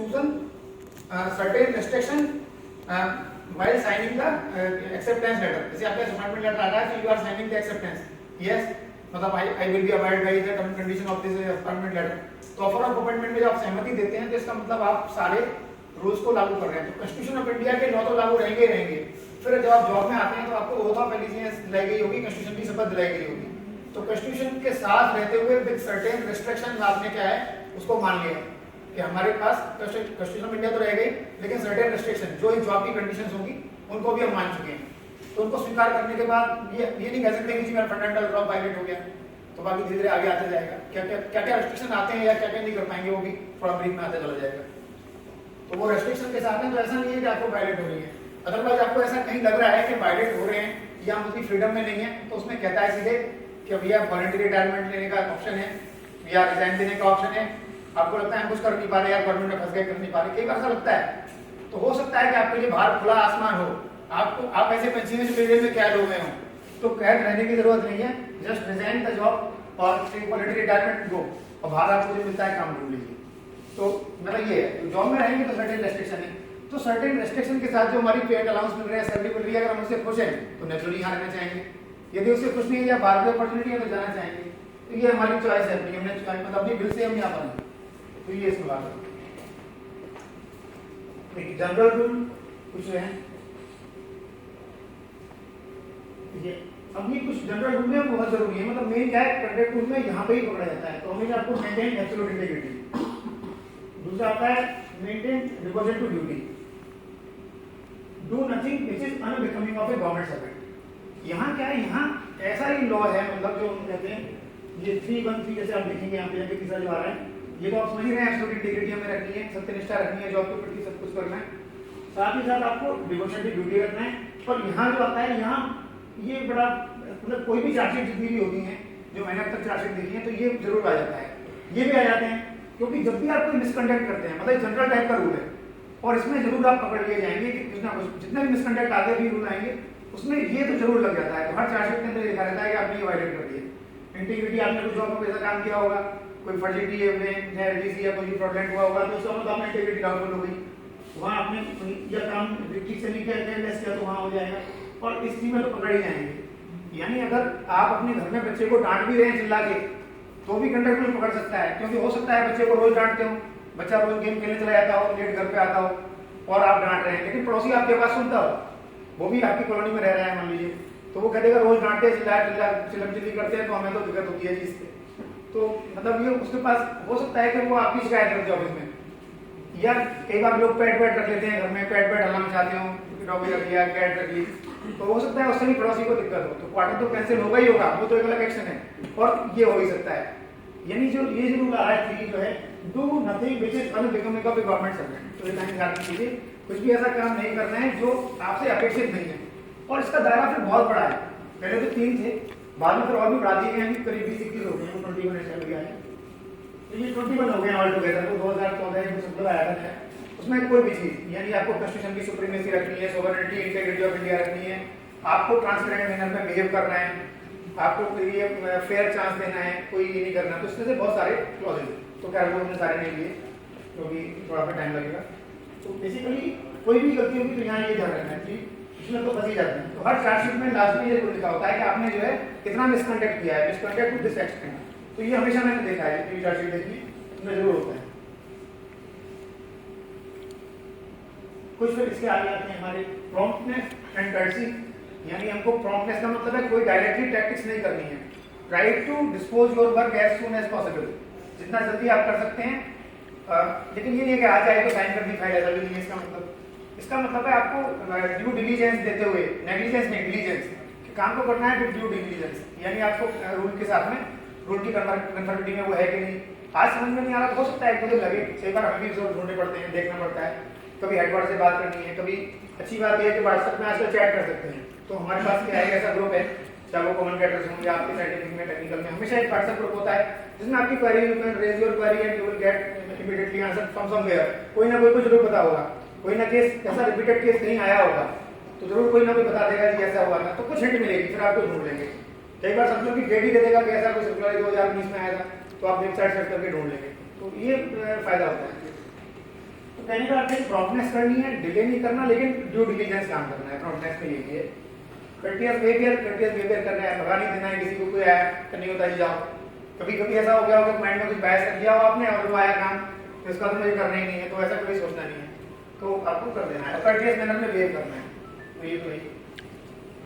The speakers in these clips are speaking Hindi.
chosen certain restriction while signing the acceptance letter. जैसे आपका अपॉइंटमेंट लेटर आ रहा है, so you are signing the acceptance. Yes, मतलब I will be abide by the terms and condition of this appointment letter. तो ऑफर ऑफ अपॉइंटमेंट में जब आप सहमति देते हैं तो इसका मतलब आप सारे रूल्स को लागू कर रहे हैं। तो कॉन्स्टिट्यूशन ऑफ इंडिया के लॉ तो लागू रहेंगे ही रहेंगे। फिर जब आप जॉब में आते हैं तो आपको ओथ ऑफ एलिजियंस दिलाई गई होगी, कॉन्स्टिट्यूशन की शपथ दिलाई गई होगी। तो कॉन्स्टिट्यूशन के साथ रहते हुए विद सर्टेन रिस्ट्रिक्शन आपने क्या है उसको मान लिया कि हमारे पास कॉन्स्टिट्यूशन ऑफ इंडिया तो रह गई, लेकिन सर्टेन रिस्ट्रिक्शन जो इस जॉब की कंडीशंस होंगी उनको भी हम मान चुके हैं। तो उनको स्वीकार करने के बाद ये नहीं कह सकते कि मेरा फंडामेंटल लॉ वायलेट हो गया। तो बाकी धीरे धीरे आगे आते जाएगा, क्या क्या रेस्ट्रिक्शन आते हैं या क्या क्या नहीं कर पाएंगे, वो भी थोड़ा ब्रीफ में आते चला जाएगा। तो वो रेस्ट्रिक्शन के साथ में तो ऐसा नहीं है कि आपको वायलेट हो रही है। अदरवाइज आपको ऐसा कहीं लग रहा है कि वायलेट हो रहे हैं या हम उतनी फ्रीडम में नहीं है, तो उसमें कहता है सीधे कि भैया वॉलंटरी रिटायरमेंट लेने का ऑप्शन है या रिजाइन देने का ऑप्शन है। आपको लगता है हम कुछ कर नहीं पा रहे या गवर्नमेंट में फंस गए, कर नहीं पा रहे, कई बार ऐसा लगता है। तो हो सकता है कि आपके लिए बाहर खुला आसमान हो, आपको आप ऐसे पेंशन पीरियड में कैद हो गए हो, तो कैद रहने की जरूरत नहीं है। जस्ट रिजाइन द जॉब और वॉलंटरी रिटायरमेंट गो, और बाहर आपको जो मिलता है काम ढूंढ लीजिए। तो मतलब ये है, जॉब में रहेंगे तो सर्टेन रेस्ट्रिक्शन है। तो सर्टेन रेस्ट्रिक्शन के साथ जो हमारी पेड अलाउंस मिल रहा है, सैलरी मिल रही है, अगर हम उससे खुश हैं तो नेचुरली यहाँ रहना चाहेंगे। यदि उससे खुश नहीं है या बाहर की अपॉर्चुनिटी है तो जाना चाहेंगे। तो ये हमारी चॉइस है, हमने मतलब अपनी बिल से हम यहाँ पर हैं। तो ये इसमें बात है। जनरल रूल कुछ है ये, अब ये कुछ जनरल रूल में बहुत जरूरी है। मतलब मेन क्या है, कॉन्ट्रैक्ट रूल में यहाँ पे ही पकड़ा जाता है। तो हमें आपको मेंटेन एब्सोल्यूट इंटीग्रिटी। दूसरा आता है maintain devotion to duty, do nothing which is unbecoming of a government servant. यहाँ क्या है, यहाँ ऐसा ही लॉ है, मतलब जो कहते हैं ये 313 जैसे आप देखेंगे यहाँ पे तीसरा जो आ रहा है, ये तो आप समझ रहे हैं एब्सोल्यूट इंटीग्रिटी हमें रखनी है, सत्यनिष्ठा रखनी है, जॉब के प्रति सब कुछ करना है, साथ ही साथ आपको डिवोशन टू ड्यूटी रखना है। और यहाँ जो आता है, यहाँ ये बड़ा मतलब कोई भी चार्जशीट जितनी भी होती हैं, जो मैंने अब तक चार्जशीट देखी है, तो ये जरूर आ जाता है, ये भी आ जाते हैं। क्योंकि जब भी आप कोई मिसकंडक्ट करते हैं, मतलब जनरल टाइप का रूल है, और इसमें जरूर आप पकड़ लिए जाएंगे कि कुछ ना कुछ जितने भी मिसकंडक्ट आगे भी रूल आएंगे उसमें ये तो जरूर लग जाता है। तो हर चार्जशीट के अंदर लिखा रहता है कि आपने ये वायलेट कर दिया। इंटीग्रिटी, आपने कुछ जॉब में ऐसा काम किया होगा, कोई फर्जिलिटी में एलडीसी या कोई फ्रॉडलेंट हुआ होगा, तो उसका मतलब आपने इंटीग्रिटी डाउनलोड हो गई, वहाँ आपने या काम ठीक से नहीं किया, केयरलेस किया, तो वहाँ हो जाएगा। और इस चीज में तो पकड़ ही जाएंगे। यानी अगर आप अपने घर में बच्चे को डांट भी रहे हैं चिल्ला के, तो भी कंडक्ट में पकड़ सकता है। क्योंकि हो सकता है बच्चे को रोज डांटते हो, बच्चा रोज गेम खेलने चला जाता हो, लेट घर पे आता हो और आप डांट रहे हैं, लेकिन पड़ोसी आपके पास सुनता हो, वो भी आपकी कॉलोनी में रह रहा है मान लीजिए, तो वो कहेगा रोज डांटते चिल्लम चिल्ली करते हैं तो हमें तो दिक्कत होती है चीज से। तो मतलब ये उसके पास हो सकता है कि वो आपकी शिकायत करते ऑफिस में, या कई बार लोग पेट रख लेते हैं घर में, पेट हल्ला मचाते हो, डॉगी रख लिया, कैट रख ली, तो हो सकता है उससे भी पड़ोसी को दिक्कत हो। तो क्वार्टर तो कैंसिल होगा ही होगा, वो तो एक अलग एक्शन है, और ये हो ही सकता है। यानी जो ये रूल आ रहा है 3 जो है, do nothing which is unbecoming of a government servant. तो ये लाइन ध्यान रखिए, कुछ भी ऐसा काम नहीं करना है जो आपसे अपेक्षित नहीं है। और इसका दायरा फिर बहुत बड़ा है, पहले तो 3 थे, बाद में फिर और भी बढ़ा दिए गए हैं, करीब 20-21 हो गए हैं, 21 चल गया है, तो ये 21 हो गए ऑल टुगेदर। तो 2014 में सब आया है, उसमें कोई भी चीज, यानी आपको कॉन्स्टिट्यूशन की सुप्रीमेसी रखनी है, सोवरेनिटी इंटीग्रिटी ऑफ इंडिया रखनी है, आपको ट्रांसपेरेंट मैनर में बिहेव करना है, आपको ये फेयर चांस देना है, कोई ये नहीं करना। तो इसमें से बहुत सारे क्लॉजेज, तो क्या वो सारे नहीं लिए क्योंकि थोड़ा सा टाइम लगेगा। तो बेसिकली कोई भी गलती होगी तो यहाँ ये ध्यान रखना है कि इसमें तो फंस ही जाते हैं। तो हर चार्जशीट में लास्ट में ये लिखा होता है कि आपने जो है कितना मिसकंडक्ट किया है, मिसकंडक्ट टू दिस एक्सटेंट। तो ये हमेशा मैंने देखा है, ये चार्जशीट देखी इसमें जरूर होता है। कुछ फिर इसके आगे आते हैं हमारे प्रॉम्प्टनेस एंड कर्सी, यानी हमको प्रॉम्प्टनेस का मतलब है कोई डायरेक्टली टैक्टिक्स नहीं करनी है। Try to dispose your work as soon as possible, जितना जल्दी आप कर सकते हैं। लेकिन ये नहीं है कि आ जाए तो साइन कर दी फाइल, ऐसा भी नहीं है इसका मतलब। इसका मतलब है आपको ड्यू डिलीजेंस देते हुए, नेग्लिजेंस नहीं डिलीजेंस, काम को करना है विद ड्यू डिलीजेंस, यानी आपको रूल के साथ में, रूल की कन्फर्मिटी में वो है कि नहीं। आज समझ में नहीं आ रहा, हो सकता है एक मुझे लगे, कई बार हमें भी ढूंढने पड़ते हैं, देखना पड़ता है, कभी हेडवर्ड से बात करनी है, कभी अच्छी बात यह है कि व्हाट्सएप में आजकल चैट कर सकते हैं। तो हमारे पास क्या है, ऐसा ग्रुप है, चाहे वो कम्युनिकेटर्स हों या आपके साइंटिफिक में, टेक्निकल में, हमेशा एक व्हाट्सएप ग्रुप होता है जिसमें आपकी query, you can raise your query and you will get immediately answer from somewhere. कोई ना कोई को जरूर पता होगा, कोई ना केस ऐसा रिपीटेड केस कहीं आया होगा तो जरूर कोई ना कोई बता देगा कि ऐसा हुआ था, तो कुछ हिंट मिलेगी, फिर आपको ढूंढ लेंगे। कई बार समझो कि डेट ही दे देगा कि ऐसा कुछ सर्कुलर 2019 में आया था, तो आप वेबसाइट सर्च करके ढूंढ लेंगे। तो ये फायदा होता है। तो कहने का अर्थ है प्रॉम्प्टनेस करनी है, डिले नहीं करना, लेकिन ड्यू डिलिजेंस काम करना है। प्रॉम्प्टनेस में यही है, कर्टियस बिहेवियर करना है, भगा नहीं देना है किसी को, कोई आया करनी होता है जाओ। कभी कभी ऐसा हो गया हो कि माइंड में कुछ बहस कर दिया हो आपने और वो आया काम, तो इसका तो मुझे करना ही नहीं है, तो ऐसा कोई सोचना नहीं है, तो आपको कर देना है, कर्टियस मैनर में बिहेव करना है। तो ये तो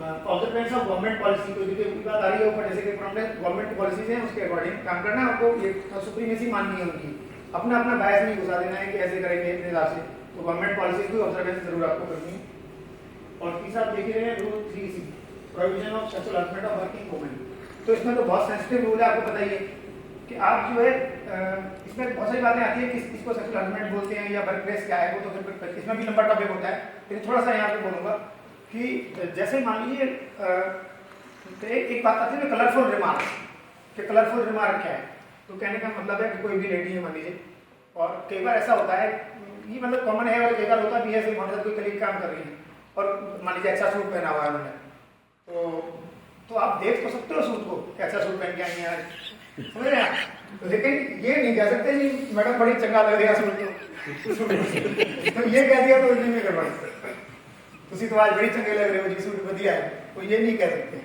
ऑब्जर्वेंस ऑफ गवर्नमेंट पॉलिसी, तो देखिए बात आ रही है ऊपर, जैसे कि गवर्नमेंट पॉलिसीज हैं उसके अकॉर्डिंग काम करना है आपको, ये सुप्रीमेसी माननी है उनकी, अपना अपना बायस नहीं घुसा देना है कि ऐसे करेंगे इतने हिसाब से, तो गवर्नमेंट पॉलिसीज की ऑब्जर्वेंस जरूर आपको करनी है। और तीसरा देख रहे हैं rule 3C, provision of sexual harassment of working women. तो इसमें तो बहुत सेंसिटिव रूल है, आपको पता ही है कि आप जो है इसमें बहुत सारी बातें आती है कि इसको सेक्सुअल हरासमेंट बोलते हैं या वर्क प्लेस क्या है, वो तो फिर इसमें भी लंबा टॉपिक होता है, लेकिन थोड़ा सा यहाँ पे बोलूँगा कि जैसे मान लीजिए एक बात आती है कलरफुल रिमार्क, कि कलरफुल रिमार्क क्या है, तो कहने का मतलब है कि कोई भी लेडी है मान लीजिए, और कई बार ऐसा होता है, ये मतलब कॉमन है और कई बार होता भी है, जैसे हमारे साथ कोई कलीग काम कर रही है और मान लीजिए अच्छा सूट पहना हुआ है उन्होंने, तो आप देख तो सकते हो सूट को कि अच्छा सूट पहन के आई है, समझ रहे हैं, लेकिन ये नहीं कह सकते कि मैडम बड़ी चंगा लग रही है सूट तो ये कह दिया तो नहीं कर पाए, तुसी तो आज बड़ी चंगे लग रहे हो जी, सूट बढ़िया है, तो ये नहीं कह सकते,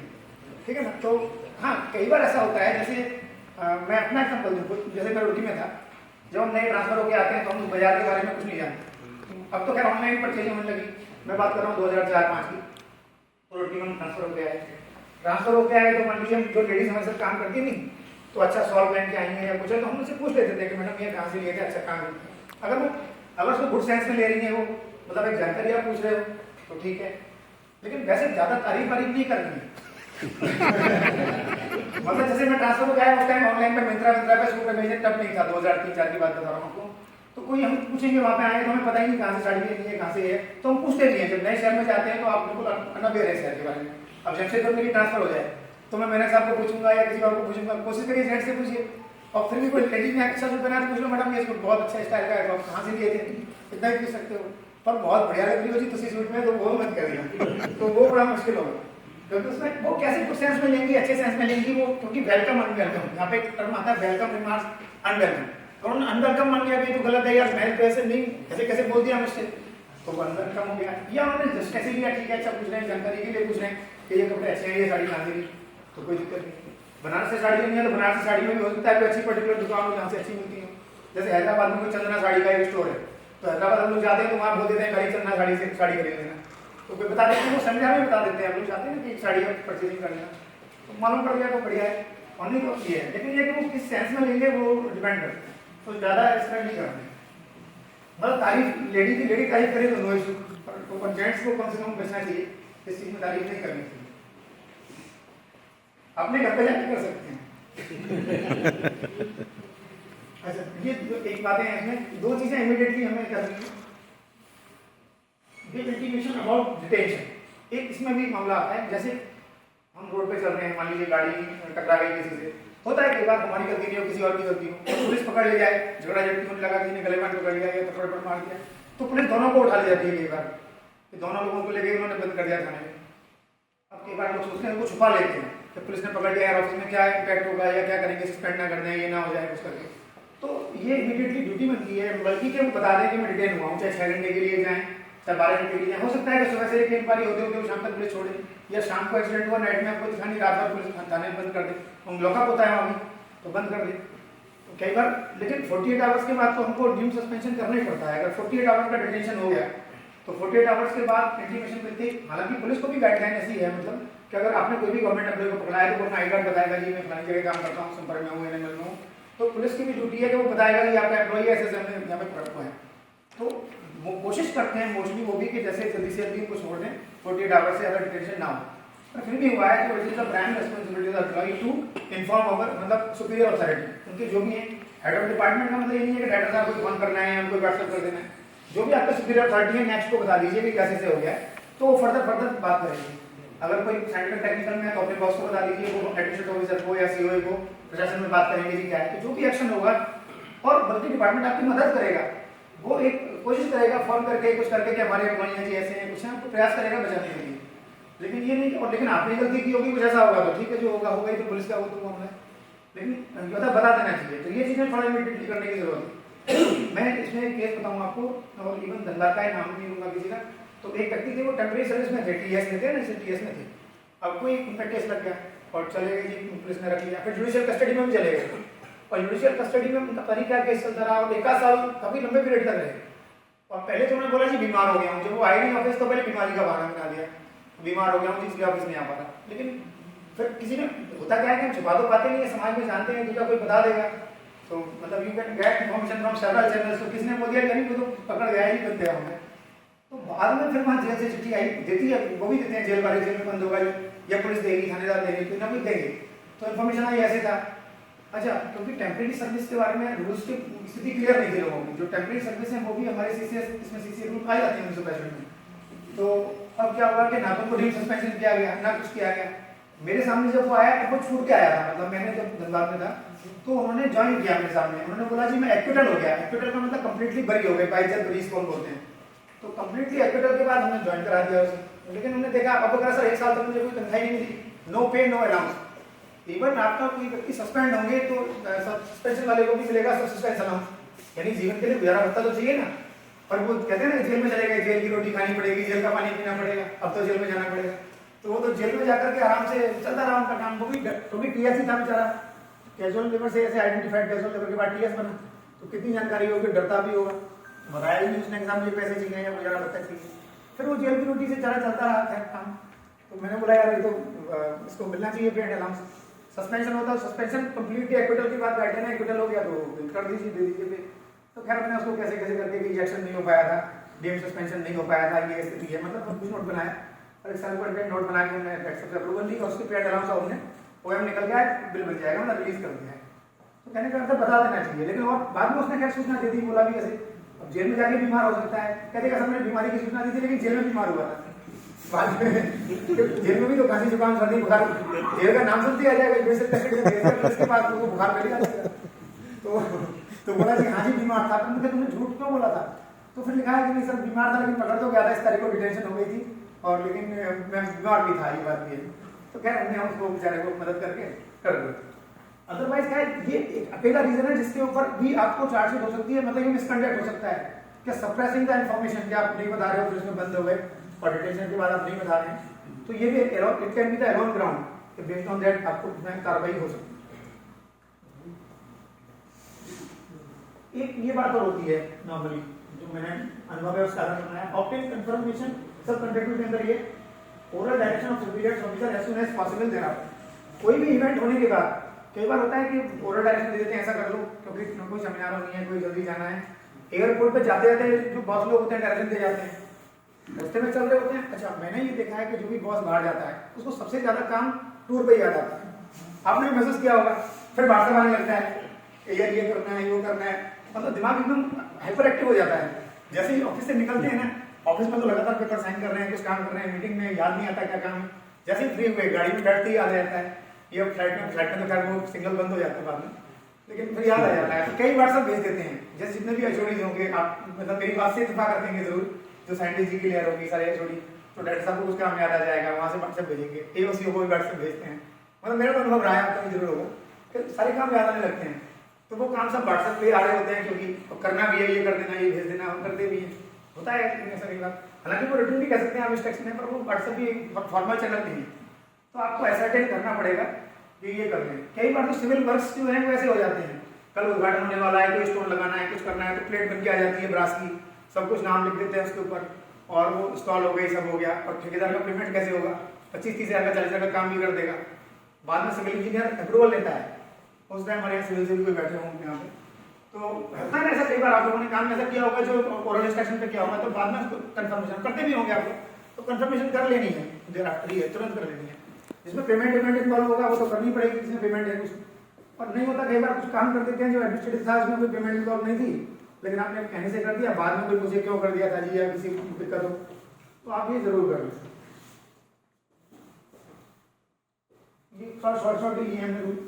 ठीक है ना। तो हाँ, कई बार ऐसा होता है, जैसे मैं अपना एग्जाम्पल दूँ, जैसे मैं रोटी में था, जब हम नए ट्रांसफर होकर आते हैं तो हम बाजार के बारे में कुछ नहीं जानते, अब तो खैर ऑनलाइन परचेजिंग होने लगी, मैं बात कर रहा हूँ 2004-05 की, तो रोटी में ट्रांसफर होकर आए, तो मान लीजिए जो लेडीज हमारे साथ काम करती नहीं, तो अच्छा सॉल्व पहन के आई है या कुछ है, तो हम उनसे पूछ लेते थे कि मैडम ये कहाँ से लिए थे, अच्छा काम है, अगर उसको गुड सेंस में ले रही है वो, मतलब एक जानकारी आप पूछ रहे हो तो ठीक है, लेकिन वैसे ज्यादा तारीफ नहीं करनी है मतलब जैसे मैं ट्रांसफर हो गया उस टाइम ऑनलाइन पे मिंत्रा पे सूट भेजने तब नहीं था, 2003-04 की बात बता रहा हूँ आपको, तो कोई हम पूछेंगे वहाँ पे आए तो हमें पता ही नहीं कहाँ से साड़ी लेनी है, कहाँ से है, तो हम पूछते नहीं है, जब नए शहर में जाते हैं तो आप बिल्कुल अनअवेयर है शहर के बारे में। अब जमशेदपुर मेरी ट्रांसफर हो जाए तो मैं मैनेजर साहब को पूछूंगा या किसी और को पूछूंगा, कोशिश करिए जेंट्स से पूछिए, और फिर भी कोई लेडीज ने अच्छा सूट पहना तो पूछ लो मैडम ये सूट बहुत अच्छा स्टाइल का है, तो आप कहाँ से लिए थे, इतना ही पूछ सकते हो, पर बहुत बढ़िया लग रही हो जी तुसी सूट में, तो वो मत करिए, तो वो बड़ा मुश्किल होगा, क्योंकि उसमें वो कैसे गुड सेंस में लेंगी, अच्छे सेंस में लेंगी वो, क्योंकि वेलकम अनवेलकम, यहाँ पे एक टर्म आता है वेलकम रिमार्क्स अनवेलकम, और उन्होंने अनवेलकम मान लिया कि तो गलत है यार, मैं तो ऐसे नहीं ऐसे कैसे बोल दिया मुझसे, तो वो अनवेलकम हो गया, या उन्होंने जस्ट ऐसे लिया, ठीक है अच्छा पूछ रहे हैं, जानकारी के लिए पूछ रहे हैं कि ये कपड़े अच्छे हैं, ये साड़ी कहाँ से ली, तो कोई दिक्कत नहीं। बनारस से साड़ी लेनी है तो बनारस साड़ी में भी हो सकता है कोई अच्छी पर्टिकुलर दुकान हो जहाँ से अच्छी मिलती है, जैसे हैदराबाद में कोई चंदना साड़ी का एक स्टोर है, तो हैदराबाद हम लोग जाते हैं तो वहाँ बोल देते हैं भाई चंदना साड़ी से साड़ी खरीद लेना, तो कोई बता देते हैं, वो संज्ञा में बता देते हैं, हम लोग चाहते हैं कि साड़ी परचेजिंग कर लेना, तो मालूम पड़ गया तो बढ़िया है, और नहीं तो ये है, लेकिन ये कि वो किस सेंस में लेंगे वो डिपेंड करता है, तो ज़्यादा एक्सपेक्ट नहीं करना है, बस तारीफ लेडी तारीफ करे तो नो इशू, पर जेंट्स को कम से कम बचना चाहिए, इस चीज़ में तारीफ नहीं करनी चाहिए, अपने घर पे जाके कर सकते हैं अच्छा ये एक बात है, इसमें दो चीजें इमीडिएटली हमें करनी है, गिव इंटीमेशन अबाउट डिटेंशन, एक इसमें भी मामला आता है, जैसे हम रोड पे चल रहे हैं, मान लीजिए गाड़ी टकरा गई किसी से, होता है कई बार हमारी गलती नहीं हो किसी और की गलती हो, तो पुलिस पकड़ ले जाए, झगड़ा झटकी होने लगा, किसी ने गले में पकड़ लिया या थप्पड़ मार दिया, तो पुलिस दोनों को उठा ले जाती है कई बार, दोनों लोगों को लेके उन्होंने बंद कर दिया थाने में, अब कई बार लोग सोचते हैं वो छुपा लेते हैं, तो पुलिस ने पकड़ लिया ऑफिस में क्या इम्पैक्ट होगा या क्या करेंगे, सस्पेंड ना कर दें, ये ना हो जाए कुछ करके, तो ये इमीडिएटली ड्यूटी बनती है, बल्कि कि वो बता दें कि मैं डिटेन हुआ हूँ, चाहे 6 घंटे के लिए जाएं, चाहे 12 घंटे के लिए, हो सकता है कि सुबह से एक इंक्वायरी होते होते शाम तक पुलिस छोड़े, या शाम को एक्सीडेंट हुआ नाइट में आपको दिखानी, रात भर पुलिस थाने बंद कर दे, हम लॉकअप होता है वहाँ भी तो बंद कर दे, तो कई बार, लेकिन 48 आवर्स के बाद तो हमको ड्यूम सस्पेंशन करना ही पड़ता है, अगर 48 आवर्स का डिटेंशन हो गया तो 48 आवर्स के बाद इंटीमेशन मिलती है, हालांकि पुलिस को भी गाइडलाइन ऐसी है, मतलब कि अगर आपने कोई भी गवर्नमेंट एम्प्लॉय को पकड़ा है तो वो अपना आई कार्ड बताएगा जी मैं फलानी जगह काम करता हूँ, संपर्क में हूँ या मिल हूँ, तो पुलिस की भी ड्यूटी है कि वो बताएगा कि आपका एम्प्लॉय ऐसे यहाँ पे पकड़ा हुआ है, तो वो कोशिश करते हैं मोस्टली वो भी कि जैसे जल्दी से जल्दी उनको छोड़ दें, 48 आवर्स से अगर डिटेंशन ना हो, पर फिर भी हुआ है तो it is the prime responsibility of employ to inform our मतलब सुपीरियर अथॉरिटी, उनके जो भी है हेड ऑफ डिपार्टमेंट का मतलब ये नहीं है कि डायरेक्टर साहब को फोन करना है, उनको व्हाट्सएप कर देना है, जो भी आपका सुपीरियर अथॉरिटी है नेक्स्ट को बता दीजिए कि कैसे से हो गया है, तो वो फर्दर बात करेंगे, अगर कोई साइंटिफिक टेक्निकल में है तो अपने बॉस को बता दीजिए, वो एडमिनिस्ट्रेटिव ऑफिसर को या सीओ को प्रशासन में बात करेंगे कि क्या है, तो जो भी एक्शन होगा, और बल्कि डिपार्टमेंट आपकी मदद करेगा, वो एक कोशिश करेगा फोन करके कुछ करके कि हमारे एम्प्लॉई जी ऐसे हैं कुछ है, आपको प्रयास करेगा बचाने के लिए, लेकिन ये नहीं, और लेकिन आपने गलती की होगी कुछ ऐसा होगा तो ठीक है, जो होगा होगा ही, तो पुलिस का वो तो मामला है, लेकिन बता देना चाहिए, तो ये चीजें थोड़ा इमीडिएटली करने की जरूरत है, मैं इसमें एक केस बताऊँ आपको, और इवन धंधा का नाम नहीं लूँगा किसी का। तो एक व्यक्ति थे, वो टेम्परेरी सर्विस में थे, टीएस में थे ना, टीएस में थे। अब कोई उन पर केस लग गया और चले गए जी, पुलिस ने रख लिया, फिर जुडिशियल कस्टडी में भी चले गए, और जुडिशियल कस्टडी में उनका तरीका केस चलता रहा, और 1 साल काफ़ी लंबे पीरियड तक रहे। और पहले तो उन्होंने बोला जी बीमार हो गया हूँ, जब वो आए नहीं ऑफिस तो पहले बीमारी का बहाना बना दिया, बीमार हो गया हूँ इसलिए ऑफिस नहीं आ पाता। लेकिन फिर किसी ने, होता क्या है कि हम छुपा तो पाते नहीं है, समाज में जानते हैं, दूसरा कोई बता देगा, तो मतलब you can get information from several channels. तो किसने बोल दिया कि नहीं, वो तो पकड़ गया ही करते होंगे। तो बाद में फिर वहाँ जेल से चिट्ठी आई, देती है, वो भी देते हैं, जेल वाले, जेल में बंद होगा या पुलिस देगी, थानेदार देगी, कोई ना कोई देंगे। तो इन्फॉर्मेशन आई, ऐसे था। अच्छा, क्योंकि टेम्परेरी सर्विस के बारे में रूल्स की स्थिति क्लियर नहीं थी लोगों की। जो टेम्परेरी सर्विस है वो भी हमारे सीसीएस, इसमें सीसीएस रूल आ जाते हैं 1965 में। तो अब क्या हुआ कि ना तो उनको ड्यूटी सस्पेंशन किया गया, ना कुछ किया गया। मेरे सामने जब वो आया तो वो छूट के आया था, मतलब मैंने जब धनबाद में था तो उन्होंने ज्वाइन किया मेरे सामने। उन्होंने बोला जी मैं एक्विटल हो गया। एक्विटल का मतलब कंप्लीटली बरी हो गए, बाइजल रिलीज कौन बोलते हैं। तो कंप्लीटली एक्विटल के बाद हमने ज्वाइन करा दिया उसे। लेकिन उन्होंने देखा, अब अगर सर 1 साल तक मुझे कोई तनख्वाही नहीं मिली, नो पे नो अलाउंस। इवन आपका कोई व्यक्ति सस्पेंड होंगे तो सस्पेंशन वाले को भी मिलेगा सस्पेंशन अलाउंस, यानी जीवन के लिए गुजारा भत्ता तो चाहिए ना। और वो कहते हैं ना, जेल में चले गए, जेल की रोटी खानी पड़ेगी, जेल का पानी पीना पड़ेगा, अब तो जेल में जाना पड़ेगा। तो वो तो जेल में जाकर के आराम से चलता रहा उनका काम। वो भी टीएस ही था बेचारा, कैजुअल लेबर से ऐसे आइडेंटिफाइड कैजुअल लेबर के बाद टीएस बना। तो कितनी जानकारी होगी, डरता भी होगा, बताया ही नहीं उसने एग्जाम में पैसे चाहिए या गुजारा भत्ता चाहिए। फिर वो जेल की रोटी से चलता रहा था काम। तो मैंने बोला यार ये तो इसको मिलना चाहिए पेड अलाउंस। सस्पेंशन होता है, सस्पेंशन कंप्लीटली एक्विटल की बात बैठे ना, एक्विटल हो गया तो कर दीजिए, दे दीजिए पे। तो खैर मैंने उसको कैसे कैसे करके रिजेक्शन नहीं हो पाया था, डीएम सस्पेंशन नहीं हो पाया था, ये स्थिति है। मतलब कुछ नोट बनाया और एक सर्कुलर नोट बना के हमने एक्सेप्ट अप्रूवल ली, और उसके पेड अलाउंस और हमने ओएम निकल गया, बिल बन जाएगा, मतलब रिलीज कर दिया है। तो कहने का मतलब बता देना चाहिए। लेकिन और बाद में उसने क्या सूचना दे दी, बोला भी ऐसे अब जेल में जाके बीमार हो सकता है। कहते सर मैंने बीमारी की सूचना दी थी लेकिन जेल में बीमार हुआ था बाद में। जेल में भी तो खांसी जुकाम सर्दी बुखार, जेल का नाम सुनते आ जाएगा, इसके बाद वो बुखार कर दिया। तो बोला जी हाँ जी बीमार था। तो तुमने झूठ क्यों बोला था? तो फिर लिखा है कि नहीं सर बीमार था, लेकिन पकड़ तो गया था, इस तारीख को डिटेंशन हो गई थी, और लेकिन मैं बीमार भी था, ये बात भी है। तो क्या हमने उसको बेचारे को मदद करके कर दिया। अदरवाइज क्या है, ये एक अकेला रीजन है जिसके ऊपर भी आपको चार्जशीट हो सकती है, मतलब ये मिसकंडक्ट हो सकता है क्या, सप्रेसिंग द इन्फॉर्मेशन, क्या आप नहीं बता रहे हो, फिर उसमें बंद हो गए और डिटेंशन के बाद आप नहीं बता रहे हैं। तो ये भी it can be the alone ground, based on that आपको कार्रवाई हो सकती है। एक ये बात और होती है नॉर्मली, जो मैंने अनुभव है उसका आधार बनाया, ऑब्टेन कंफर्मेशन सब कंट्रेक्ट के अंदर ये oral direction of superior officer as soon as possible thereafter. कोई भी इवेंट होने के बाद कई बार होता है कि ओरल डायरेक्शन दे देते हैं, ऐसा कर लो क्योंकि कोई सेमिनार नहीं है, कोई जल्दी जाना है। एयरपोर्ट पे जाते जाते जो बॉस लोग होते हैं डायरेक्शन दे जाते हैं, रास्ते में चल रहे होते हैं। अच्छा मैंने ये देखा है कि जो भी बॉस बाहर जाता है उसको सबसे ज्यादा काम टूर पे याद आता है, आपने महसूस किया होगा। फिर बाहर से आने लगता है यार ये करना है, वो करना है, मतलब दिमाग एकदम हाइपर एक्टिव हो जाता है। जैसे ही ऑफिस से निकलते हैं ना, ऑफिस में तो लगातार पेपर साइन कर रहे हैं, कुछ काम कर रहे हैं, मीटिंग में याद नहीं आता क्या काम है। जैसे ही फ्री हुए गाड़ी में बैठते ही याद आ जाता है, ये फ्लाइट में तो खैर वो सिग्नल बंद हो जाता है बाद में, लेकिन फिर याद आ जाता है। तो कई व्हाट्सएप भेज देते हैं, जैसे जितने भी एचओडीज होंगे, आप मतलब मेरी बात से इत्तेफाक करते हैं जरूर, जो साइंटिस्ट जी की लेयर होगी सारे एचओडी, तो डायरेक्टर साहब को कुछ काम याद आ जाएगा, वहाँ से व्हाट्सएप भेजेंगे, एओसी को भी व्हाट्सएप भेजते हैं। मतलब मेरा तो अनुभव रहा है, आपका भी जरूर होगा कि सारे काम याद आने लगते हैं। तो वो काम सब व्हाट्सएप पे आ रहे होते हैं, क्योंकि करना भी है, ये कर देना, ये भेज देना, हम करते भी हैं, होता है ऐसा कई बार। हालांकि वो रिटर्न भी कह सकते हैं आप इस टेक्स्ट में, पर वो व्हाट्सएप भी एक फॉर्मल चैनल नहीं है, तो आपको एसर्टेन करना पड़ेगा कि ये कर लें। कई बार तो सिविल वर्क्स जो है वो ऐसे हो जाते हैं, कल उद्घाटन होने वाला है, कोई स्टोन लगाना है, कुछ करना है, तो प्लेट बन के आ जाती है ब्रास की, सब कुछ नाम लिख देते हैं उसके ऊपर, और वो इंस्टॉल हो गई, सब हो गया। और ठेकेदार का पेमेंट कैसे होगा? 25-30 हज़ार का 40 हज़ार का काम भी कर देगा, बाद में सिविल इंजीनियर अप्रूवल लेता है। उस टाइम हमारे यहाँ सिविल से भी कोई बैठे होंगे यहाँ पे, तो होता है ऐसा। कई बार आप लोगों ने काम ऐसा किया होगा जो ओरल इंस्ट्रक्शन पे किया होगा, तो बाद में उसको कंफर्मेशन करते भी होंगे आप लोग, तो कंफर्मेशन कर लेनी है, देर आफ्टर ही है, तुरंत कर लेनी है। जिसमें पेमेंट इन्वॉल्व होगा वो तो करनी पड़ेगी, जिसमें पेमेंट है कुछ, और नहीं होता कई बार कुछ काम कर देते हैं जो एडमिनिस्ट्रेटिव था, उसमें कोई पेमेंट इन्वॉल्व नहीं थी, लेकिन आपने कहने से कर दिया, बाद में कोई मुझे क्यों कर दिया था जी, या किसी दिक्कत हो, तो आप ये जरूर कर लें। शॉर्ट ये हमने रूल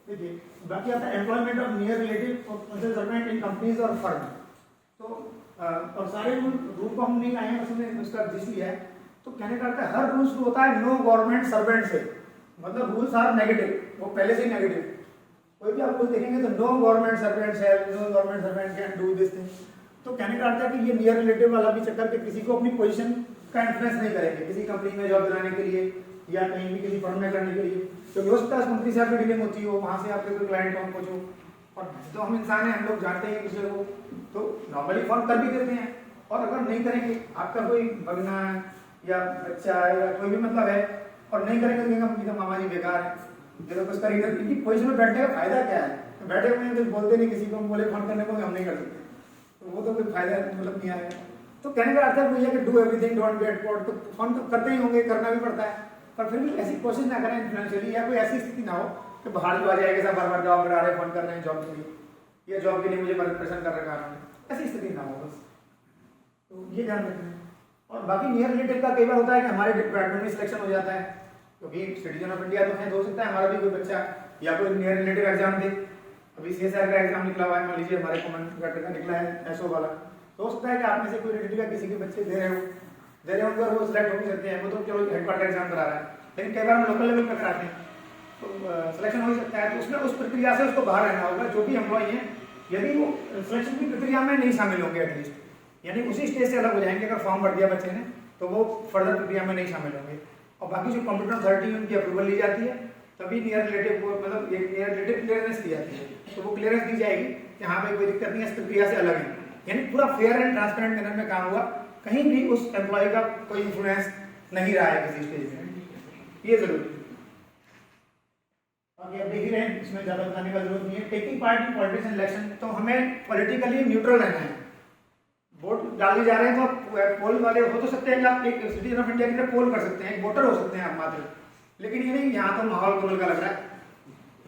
देखिए। बाकी आता है employment of near relative servant in companies और फर्म। तो और सारे रूल को हम नहीं लाए हैं, उसमें उसका जिस है, तो कहने का अर्थ है हर रूल शुरू होता है नो गवर्नमेंट सर्वेंट से, मतलब रूल्स आर नेगेटिव, वो पहले से ही नेगेटिव। कोई भी आप कुछ देखेंगे तो नो गवर्नमेंट सर्वेंट है, no government servant can do this thing. तो कहने का अर्थ है कि ये नियर रिलेटिव वाला भी चक्कर के किसी को अपनी पोजीशन का इन्फ्लुएंस नहीं करेंगे किसी कंपनी में जॉब दिलाने के लिए या कहीं भी किसी फर्म में करने के लिए। क्योंकि हो सकता है कंपनी से आपकी डीलिंग होती हो, वहाँ से आपके कोई क्लाइंट हम पहुँचो, और तो हम इंसान हैं, हम लोग जानते हैं एक दूसरे को, तो नॉर्मली फोन कर भी देते हैं। और अगर नहीं करेंगे, आपका कोई भगना या बच्चा या कोई भी मतलब है और नहीं करेंगे तो कहेंगे तो मामा जी बेकार है, ये तो कुछ करेंगे। इनकी पोजीशन में बैठने का फायदा क्या है? बैठे हुए हैं तो बोलते नहीं किसी को, हम बोले फोन करने को हम नहीं कर सकते, तो वो तो कोई फायदा मतलब नहीं आएगा। तो कहने का अर्थ है वो ये कि do everything don't get caught. तो फोन तो करते ही होंगे, करना भी पड़ता है, पर फिर भी ऐसी कोशिश ना करें इन्फ्लुएंशियली, या कोई ऐसी स्थिति ना हो कि बाहर जो आ जाएगा सब बार बार जॉब करा रहे, फोन कर रहे हैं जॉब के लिए, या जॉब के लिए मुझे परेशान कर रखा है, ऐसी स्थिति ना हो बस। तो ये ध्यान रखना है। और बाकी नियर रिलेटिव का कई बार होता है कि हमारे डिपार्टमेंट में सिलेक्शन हो जाता है, क्योंकि सिटीजन ऑफ इंडिया तो है, तो हो सकता है हमारा भी कोई बच्चा या कोई नियर रिलेटिव एग्जाम दे। अभी CSR का एग्जाम निकला हुआ है, मान लीजिए हमारे कॉमन गटर का निकला है SO वाला, तो हो सकता है कि आप में से कोई रिलेटिव या किसी के बच्चे दे रहे होंगे और वो सिलेक्ट हो भी सकते हैं। वो तो चलो हेडक्वार्टर एग्जाम करा रहा है, लेकिन कई बार हम लोकल लेवल पर कराते हैं तो सिलेक्शन हो ही सकता है। तो उसमें उस प्रक्रिया से उसको बाहर रहना होगा। जो भी एम्प्लॉई हैं, यदि वो सिलेक्शन की प्रक्रिया में नहीं शामिल होंगे एटलीस्ट, यानी उसी स्टेज से अलग हो जाएंगे, अगर फॉर्म भर दिया बच्चे ने तो वो फर्दर प्रक्रिया में नहीं शामिल होंगे। और बाकी जो कॉम्पिटेंट अथॉरिटी है उनकी अप्रूवल ली जाती है, तभी नियर रिलेटिव को मतलब एक नियर रिलेटिव क्लियरेंस दी जाती है। तो वो क्लियरेंस दी जाएगी कि हाँ भाई कोई दिक्कत नहीं है, इस प्रक्रिया से अलग है, यानी पूरा फेयर एंड ट्रांसपेरेंट मैनर में काम हुआ, कहीं भी उस एम्प्लॉय का कोई इन्फ्लुएंस नहीं रहा है किसी स्टेज में, ये जरूरी है। अब देख ही रहे हैं, इसमें ज्यादा बताने का जरूरत नहीं है। Taking part in politics and election, तो हमें पॉलिटिकली न्यूट्रल रहना है। वोट डालने जा रहे हैं तो पोल वाले हो तो सकते हैं कि आप एक सिटीजन ऑफ इंडिया की तरह पोल कर सकते हैं, वोटर हो सकते हैं आप मात्र, लेकिन ये नहीं यहाँ तो माहौल कमल का लग रहा है,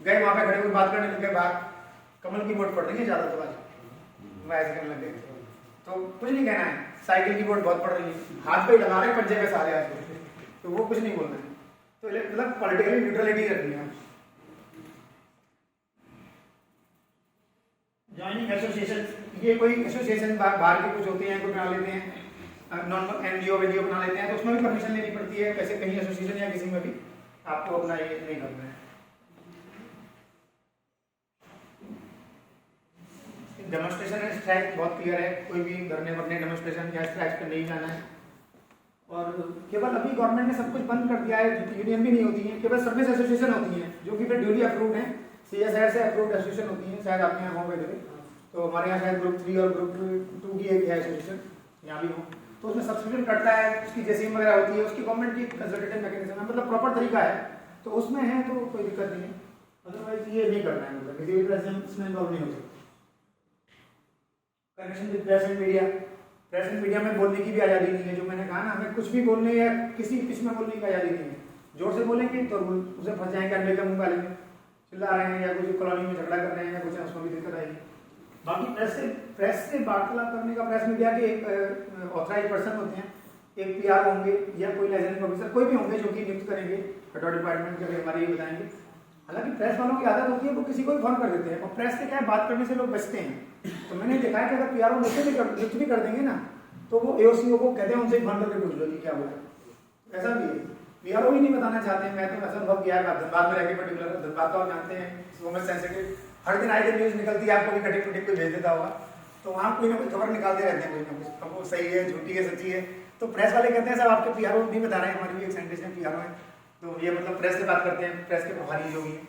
गए वहां पे खड़े हुए बात करने के बाद कमल की वोट पड़ रही है ज्यादा, तो आज ऐसे करने लग गए तो कुछ नहीं कहना है, साइकिल की वोट बहुत पड़ रही है, हाथ पे लगा रहे पंजे पे सारे आज, तो वो कुछ नहीं बोलना है। तो मतलब पॉलिटिकली न्यूट्रलिटी रखनी है। ज्वाइनिंग एसोसिएशन, ये कोई एसोसिएशन बाहर के कुछ होते हैं, कोई बना लेते हैं, नॉन NGO बना लेते हैं, तो उसमें भी परमिशन लेनी पड़ती है। कैसे कहीं एसोसिएशन या किसी में भी आपको अपना ये नहीं करना है। डेमोन्स्ट्रेशन एंड स्ट्राइक बहुत क्लियर है, कोई भी धरने वरने डेमोन्स्ट्रेशन या स्ट्राइक पे नहीं जाना है। और केवल अभी गवर्नमेंट ने सब कुछ बंद कर दिया है, यूनियन भी नहीं होती है, केवल सर्विस एसोसिएशन होती हैं, जो कि फिर ड्यूली अप्रूव्ड है, CSR से अप्रूव्ड एसोसिएशन होती है। शायद आपके यहाँ हो गए थे, तो हमारे यहाँ शायद ग्रुप 3 और ग्रुप 2 की एक है एसोसिएशन, यहाँ भी हो, तो उसमें सब्सक्रिप्शन कटता है, उसकी जेसीएम वगैरह होती है, उसकी गवर्नमेंट की कंसल्टेटिव मैकेनिज्म है, मतलब प्रॉपर तरीका है, तो उसमें है तो कोई दिक्कत नहीं है। अदरवाइज ये नहीं करना है, मतलब किसी भी तरह से इसमें इन्वॉल्व नहीं हो सकते। Connection with press and media, press and media में बोलने की भी आज़ादी नहीं है। जो मैंने कहा ना, हमें कुछ भी बोलने या किसी किस में बोलने की आज़ादी नहीं है। जोर से बोलेंगे तो उसे फंस जाएंगे, अंडे का मुंह डालेंगे, चिल्ला रहे हैं या कुछ कॉलोनी में झगड़ा कर रहे हैं या कुछ, उसमें भी दिक्कत आएगी। बाकी प्रेस से वार्तालाप करने का, प्रेस मीडिया के एक ऑथराइज पर्सन होते हैं, एक PR होंगे या कोई लाइसेंस ऑफिसर, कोई भी होंगे जो कि नियुक्त करेंगे हेड डिपार्टमेंट के, हमारे ये बताएंगे। हालांकि प्रेस वालों की आदत होती है वो किसी को भी फोन कर देते हैं, और प्रेस से क्या है, बात करने से लोग बचते हैं। तो मैंने देखा है कि अगर PR नियुक्त भी कर देंगे ना, तो वो AOCO को कहते हैं उनसे फोन करके पूछ लो कि क्या हुआ, ऐसा भी है। PRO ही नहीं बताना चाहते हैं। मैं तो ऐसा अनुभव किया है धनबाद में रहकर, पर्टिकुलर धनबाद तो आप जानते हैं वुमेन सेंसिटिव, हर दिन आए दिन न्यूज़ निकलती है, आपको भी कटिंग कुटिंग कोई भेज देता होगा, तो वहाँ कोई ना कोई खबर निकालते रहते हैं, कोई ना कुछ, अब वो सही है, झूठी है, सच्ची है। तो प्रेस वाले कहते हैं साहब आपके PRO नहीं बता रहे हैं, हमारी भी एक साइंटिस्ट है PRO है, तो ये मतलब प्रेस से बात करते हैं, प्रेस के प्रभारी जो भी है,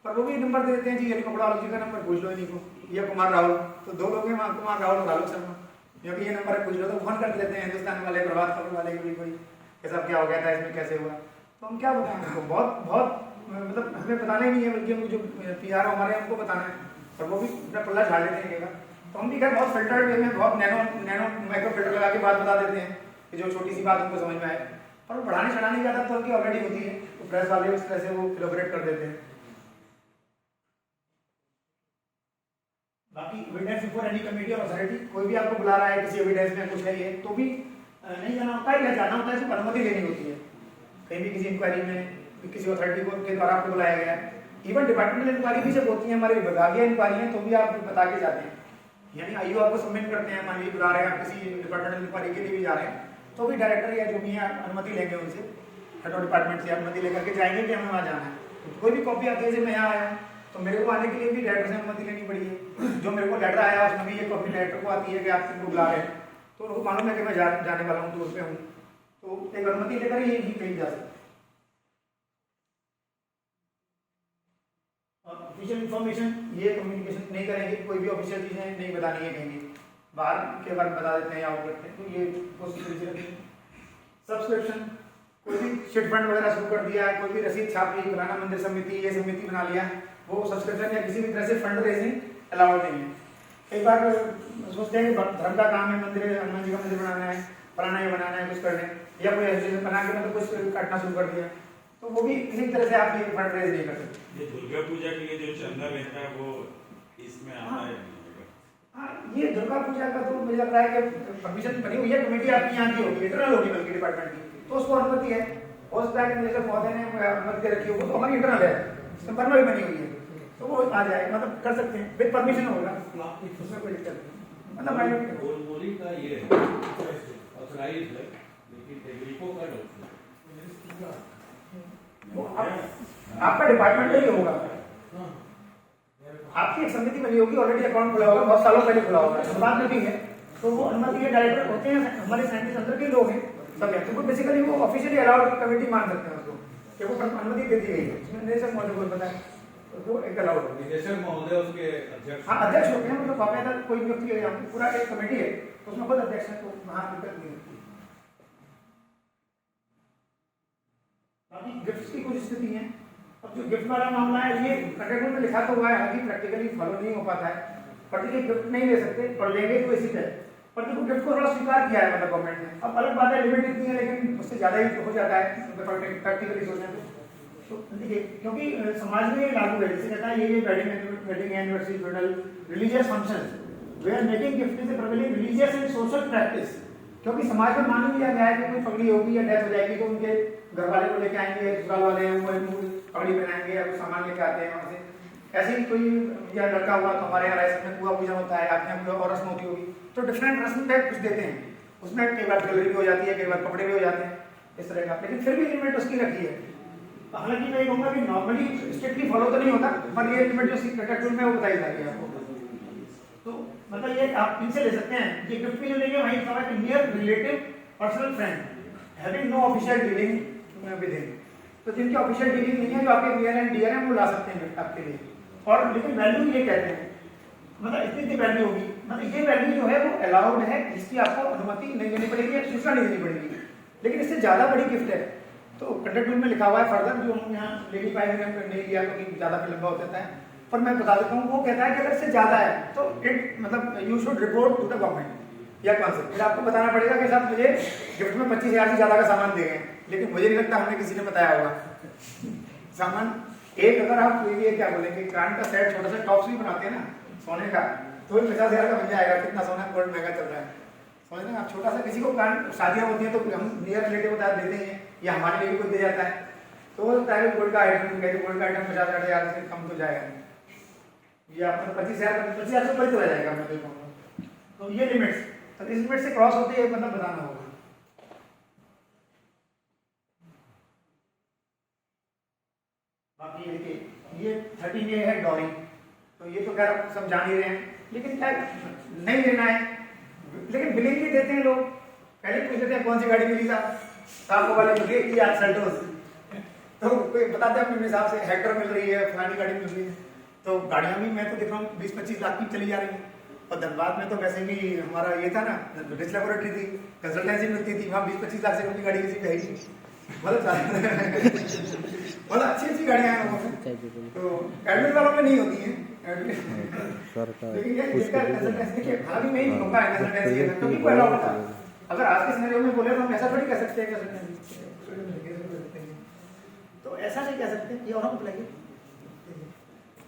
पर वो भी नंबर दे देते हैं जी, कपड़ालॉजी का नंबर पूछ लो इन्हीं को, या कुमार राहुल, तो 2 लोग हैं वहाँ, कुमार राहुल और आलोक शर्मा, जो कि ये नंबर है पूछ लो, तो फोन कर देते हैं हिंदुस्तान वाले, प्रभात खबर वाले भी, कोई कैसा क्या हो गया था, इसमें कैसे हुआ, तो हम क्या बताएं उनको, बहुत मतलब हमें बताना ही नहीं है, बल्कि हमको जो PR हमारे हैं उनको बताना है, और वो भी अपना पल्ला झाड़ लेते हैं। तो हम भी खैर बहुत फिल्टर्ड वे में, बहुत नैनो माइक्रो फिल्टर लगा के बात बता देते हैं कि जो छोटी सी बात उनको समझ में आए, पर बढ़ाने चढ़ाने की आदत तो उनकी ऑलरेडी होती है, तो प्रेस वाले उस तरह से वो इलैबोरेट कर देते हैं। बाकी एविडेंस बिफोर एनी कमेटी और अथॉरिटी, कोई भी आपको बुला रहा है किसी एविडेंस में कुछ है ये, तो भी नहीं जाना होता है, या जाना होता है, सिर्फ अनुमति लेनी होती है। कहीं भी किसी इंक्वायरी में किसी अथॉरिटी को के द्वारा आपको बुलाया गया है, इवन डिपार्टमेंटल इंक्वायरी भी जब होती है, हमारी विभागीय इंक्वायरी है, तो भी आप बता के जाते हैं, यानी IO आपको सबमिट करते हैं, मान लीजिए बुला रहे हैं आप किसी डिपार्टमेंटल इंक्वायरी के लिए भी जा रहे हैं, तो भी डायरेक्टर या जो भी है अनुमति लेंगे उनसे, हेड डिपार्टमेंट से अनुमति लेकर के जाएंगे कि हमें वहाँ जाना है। कोई भी कॉपी आती है, जैसे मैं यहाँ आया हूँ तो मेरे को आने के लिए भी डायरेक्टर से अनुमति लेनी पड़ी है। जो मेरे को लेटर आया उसमें भी ये कॉपी डायरेक्टर को आती है कि आप तुमको बुला रहे हैं, तो उनको मालूम है कि मैं जाने वाला हूँ, टूर पे हूँ, तो एक अनुमति लेकर ही कहीं जा सकते। ऑफिशियल इन्फॉर्मेशन ये कम्युनिकेशन नहीं करेंगे, कोई भी ऑफिशियल चीज़ें नहीं बतानी है कहीं बाहर के बारे में बता देते हैं या आउट करते हैं, तो ये कोशिश करिए। सब्सक्रिप्शन, कोई भी चिट फंड वगैरह शुरू कर दिया, कोई भी रसीद छाप ली, फलाना मंदिर समिति ये समिति बना लिया, वो सब्सक्रिप्शन या किसी भी तरह से फंड रेजिंग अलाउड नहीं है। कई बार सोचते हैं धर्म का काम है, मंदिर हनुमान जी का मंदिर बनाना है, फलाना ये बनाना है, कुछ करना है, या कोई एसोसिएशन बना के मतलब कुछ काटना शुरू कर दिया, तो वो भी किसी तरह से आप ये फंड रेज नहीं कर सकते। ये दुर्गा पूजा के लिए जो चंदा रहता है वो इसमें आता है। हाँ, ये दुर्गा पूजा का तो मुझे लगता है कि परमिशन बनी हुई है, कमेटी आपकी यहाँ की होगी, इंटरनल होगी बल्कि डिपार्टमेंट की, तो उसको अनुमति है। हो सकता है कि जैसे पौधे ने अनुमति रखी होगी तो हमारी इंटरनल है, परमिट बनी हुई है, तो वो आ जाएगा, मतलब कर सकते हैं, विद परमिशन होगा, उसमें कोई दिक्कत नहीं। मतलब गोलमोली का ये ऑथराइज है, लेकिन टेग्रिको का आपका डिपार्टमेंट ही होगा, आपकी एक समिति बनी होगी, ऑलरेडी अकाउंट खुला होगा, बहुत सालों पहले खुला होगा, बाद में भी है, तो वो अनुमति के डायरेक्टर होते हैं, हमारे साइंटिस्ट अंदर के लोग हैं सब हैं, तो बेसिकली वो ऑफिशियली अलाउड कमेटी मान सकते हैं उसको, कि वो अनुमति दे दी गई है, इसमें निदेशक महोदय को पता है, तो वो एक अलाउड है। निदेशक महोदय उसके अध्यक्ष, हाँ अध्यक्ष होते हैं, मतलब बाकायदा कोई व्यक्ति है, पूरा एक कमेटी है, तो उसमें खुद अध्यक्ष है, तो वहाँ दिक्कत नहीं होती। बाकी गिफ्ट की कुछ स्थिति है। अब जो गिफ्ट वाला मामला है, ये कंट्रैक्ट में लिखा तो हुआ है, अभी प्रैक्टिकली फॉलो नहीं हो पाता है, पर्टिकुलर गिफ्ट नहीं ले सकते, और लेंगे तो इसी तरह, पर गिफ्ट को थोड़ा स्वीकार किया है मतलब गवर्नमेंट ने। अब अलग बात है, लिमिट इतनी है, लेकिन उससे ज़्यादा ही हो जाता है प्रैक्टिकली सोचें तो देखिए, क्योंकि समाज में ये लागू है, जैसे कहता है ये wedding anniversary, funeral, religious function, we are making gift is privileging religious and social practice, क्योंकि समाज में मान लिया गया है कि कोई पगड़ी होगी या डेथ हो जाएगी तो उनके घर वाले को लेके आएंगे, ससुराल वाले पगड़ी पहनाएंगे या कुछ सामान लेके आते हैं वहाँ से। ऐसे ही कोई या लड़का हुआ तो हमारे यहाँ राइस में कुआ पूजन होता है, आपके यहाँ कोई और रस्म होती होगी, तो डिफरेंट रस्म पे कुछ देते हैं, उसमें कई बार ज्वेलरी भी हो जाती है, कई बार कपड़े भी हो जाते हैं, इस तरह का, लेकिन फिर भी लिमिट उसकी रखी है। हालांकि मैं ये कहूँगा कि नॉर्मली स्ट्रिक्टली फॉलो तो नहीं होता, पर ये लिमिट जो कंट्रैक्ट में वो बताई जाती है आपको। तो मतलब ये आप इनसे ले सकते हैं, ये गिफ्ट भी जो लेंगे वही समझ कि near relative personal friend having no official dealing with him, तो जिनकी ऑफिशियल डीलिंग नहीं है, जो आपके नियर एंड डियर हैं, वो ला सकते हैं गिफ्ट आपके लिए। और लेकिन वैल्यू ये कहते हैं, मतलब इतनी वैल्यू होगी, मतलब ये वैल्यू जो है वो अलाउड है, जिसकी आपको अनुमति नहीं लेनी पड़ेगी या सूचना नहीं देनी पड़ेगी। लेकिन इससे ज्यादा बड़ी गिफ्ट है तो कंट्रैक्ट में लिखा हुआ है फर्दर, जो हम यहाँ ले नहीं पाएंगे, नहीं लिया क्योंकि ज्यादा फिर लंबा हो जाता है, पर मैं बता देता हूँ, वो कहता है कि अगर इससे ज्यादा है तो इट मतलब you should report to the government या कौन से, फिर आपको बताना पड़ेगा कि साहब मुझे गिफ्ट में 25,000 से ज्यादा का सामान दे गए, लेकिन मुझे नहीं लगता हमने किसी ने बताया होगा। सामान एक, अगर आप ये क्या बोलेंगे, कान का सेट छोटा सा टॉप्स भी बनाते हैं ना सोने का, तो 50,000 का बन जाएगा, कितना सोना गोल्ड महंगा चल रहा है, समझ रहे हैं आप। छोटा सा किसी को कान शादियां होती हैं तो हम नियर रिलेटिव बता देते हैं, या हमारे लिए भी कोई दे जाता है, तो वो प्राइवेट गोल्ड का आइटम, गोल्ड का आइटम 50,000 से कम तो जाएगा नहीं, ये आपको 25,000 से ऊपर चला जाएगा, मैं तो कहूँगा। तो ये लिमिट्स, तो इस लिमिट से क्रॉस होते हैं मतलब बताना होगा। बाकी ये 13 ये है डॉलिंग, तो ये तो खैर आप सब जान ही रहे हैं, लेकिन क्या नहीं लेना है, लेकिन बिलिंग भी देते हैं लोग। पहले पूछ लेते हैं कौन सी गाड़ी मिली साहब को वाले मिली कि यार सेल्टोस, तो कोई बताते हैं अपने हिसाब से हेक्टर मिल रही है, फलानी गाड़ी मिल रही है, तो गाड़ियाँ भी मैं तो देख रहा हूँ 20-25 लाख की चली जा रही हैं। और धनबाद में तो वैसे भी हमारा ये था ना, रिच लेबोरेटरी थी, कंसल्टेंसी मिलती थी, वहाँ 20-25 लाख से कम की गाड़ी किसी पे ही मतलब अच्छी गाड़ियाँ हैं लोगों में, तो एडमिट वालों में नहीं होती हैं, लेकिन ये जिसका कंसल्टेंसी देखिए, हालांकि मैं ही होता है कंसल्टेंसी, क्योंकि कोई अलाउड था। अगर आज के सिनेरियो में बोले तो हम ऐसा थोड़ी कह सकते हैं कंसल्टेंसी, तो ऐसा नहीं कह सकते कि और हम बुलाइए,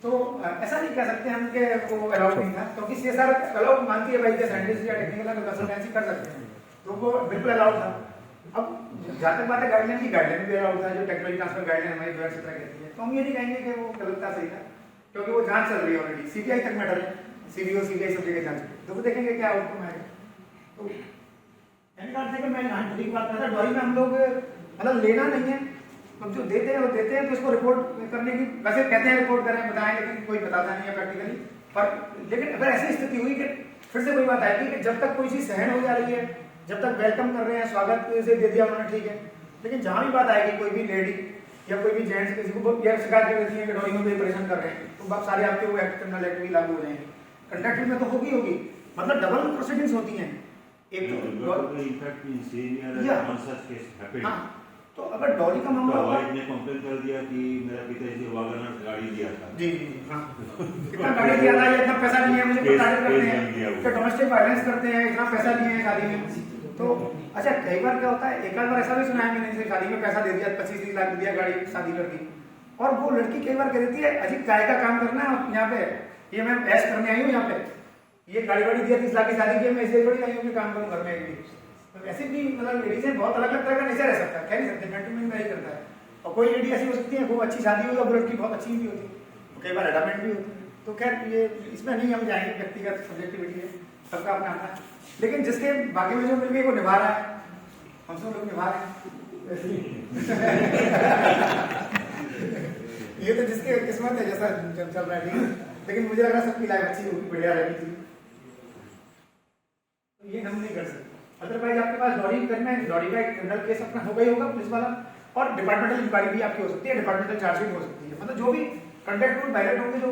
तो ऐसा नहीं कह सकते हम कि वो अलाउड नहीं था, क्योंकि सीएसआर अलाउड मानती है भाई कि साइंटिस्ट या टेक्निकल कंसल्टेंसी कर सकते हैं, तो वो बिल्कुल अलाउड था। अब जहाँ तक बात है गाइडलाइन की, गाइडलाइन भी अलाउड था, जो टेक्नोलॉजी ट्रांसफर गाइडलाइन हमारी जो एक्सेट्रा कहती है, तो हम ये नहीं कहेंगे कि वो गलत था, सही था, क्योंकि वो जांच चल रही है ऑलरेडी, सीबीआई तक मैटर है, सीबीओ सीबीआई सब जगह जांच, तो वो देखेंगे क्या आउटकम आएगा। तो यानी कि मैं यहाँ की बात कर रहा था, डॉरी में हम लोग मतलब लेना नहीं है, तो जो देते हैं वो देते हैं, तो इसको रिपोर्ट करने की वैसे कहते हैं रिपोर्ट करें बताएं, लेकिन कोई बताता नहीं है प्रैक्टिकली। पर लेकिन अगर ऐसी स्थिति हुई कि फिर से कोई बात आएगी कि जब तक कोई चीज़ सहन हो जा रही है, जब तक वेलकम कर रहे हैं, स्वागत से दे दिया उन्होंने, ठीक है, लेकिन जहाँ भी बात आएगी कोई भी लेडी या कोई भी जेंट्स किसी को यार शिकायत कर देती है कि डोरी में कोई परेशान कर रहे हैं, तो बात सारे आपके वो एक्ट क्रिमिनल एक्ट भी लागू हो जाएंगे। कंटेक्ट में तो होगी होगी, मतलब डबल प्रोसीडिंग्स होती हैं। एक तो हाँ, तो अगर डॉली का मामला होगा, ने कंप्लेन कर दिया कि मेरा पिता इसे वागनर गाड़ी दिया था। जी जी हाँ, इतना गाड़ी दिया था, इतना पैसा नहीं है, मुझे टारगेट करते हैं, तो डोमेस्टिक वायलेंस करते हैं, इतना पैसा नहीं है शादी में। तो अच्छा, कई बार क्या होता है, एक आध बार ऐसा भी सुना है मैंने, जैसे शादी में पैसा दे दिया, 25-30 लाख दिया, गाड़ी शादी कर दी, और वो लड़की कई बार कह देती है अजी काय का काम करना है यहाँ पे, ये मैं ऐश करने आई हूँ यहाँ पे, ये गाड़ी वाड़ी दिया 30 लाख की शादी की, मैं इसलिए थोड़ी आई हूँ कि काम करूँ घर में भी। तो ऐसे भी मतलब लेडीज हैं, बहुत अलग अलग तरह का नेचर रह सकता है, कह नहीं सकते, जेंटलमैन नहीं करता है। और कोई लेडी ऐसी हो सकती है, वो अच्छी शादी होगा, वो लड़की बहुत अच्छी भी होती है, कई बार एडामेंट भी होती है। तो खैर ये इसमें नहीं हम जाएंगे, व्यक्तिगत सब्जेक्टिविटी है, सबका अपना अपना। लेकिन जिसके बाकी में जो मिल गई वो निभा रहा है, हम सब लोग निभा रहे हैं ये तो जिसके किस्मत है जैसा चल रहा है, ठीक है। लेकिन मुझे लग रहा है सबकी लाइफ अच्छी होगी, बढ़िया रहेगी, तो ये हम नहीं कर सकते। अदरवाइज आपके पास डॉरी करना है, डॉरी का एक क्रिमिनल केस अपना हो गई होगा पुलिस वाला, और डिपार्टमेंटल इंक्वायरी भी आपकी हो सकती है, डिपार्टमेंटल चार्जशीट हो सकती है, मतलब जो भी कंटेक्ट रूल वायलेट होंगे जो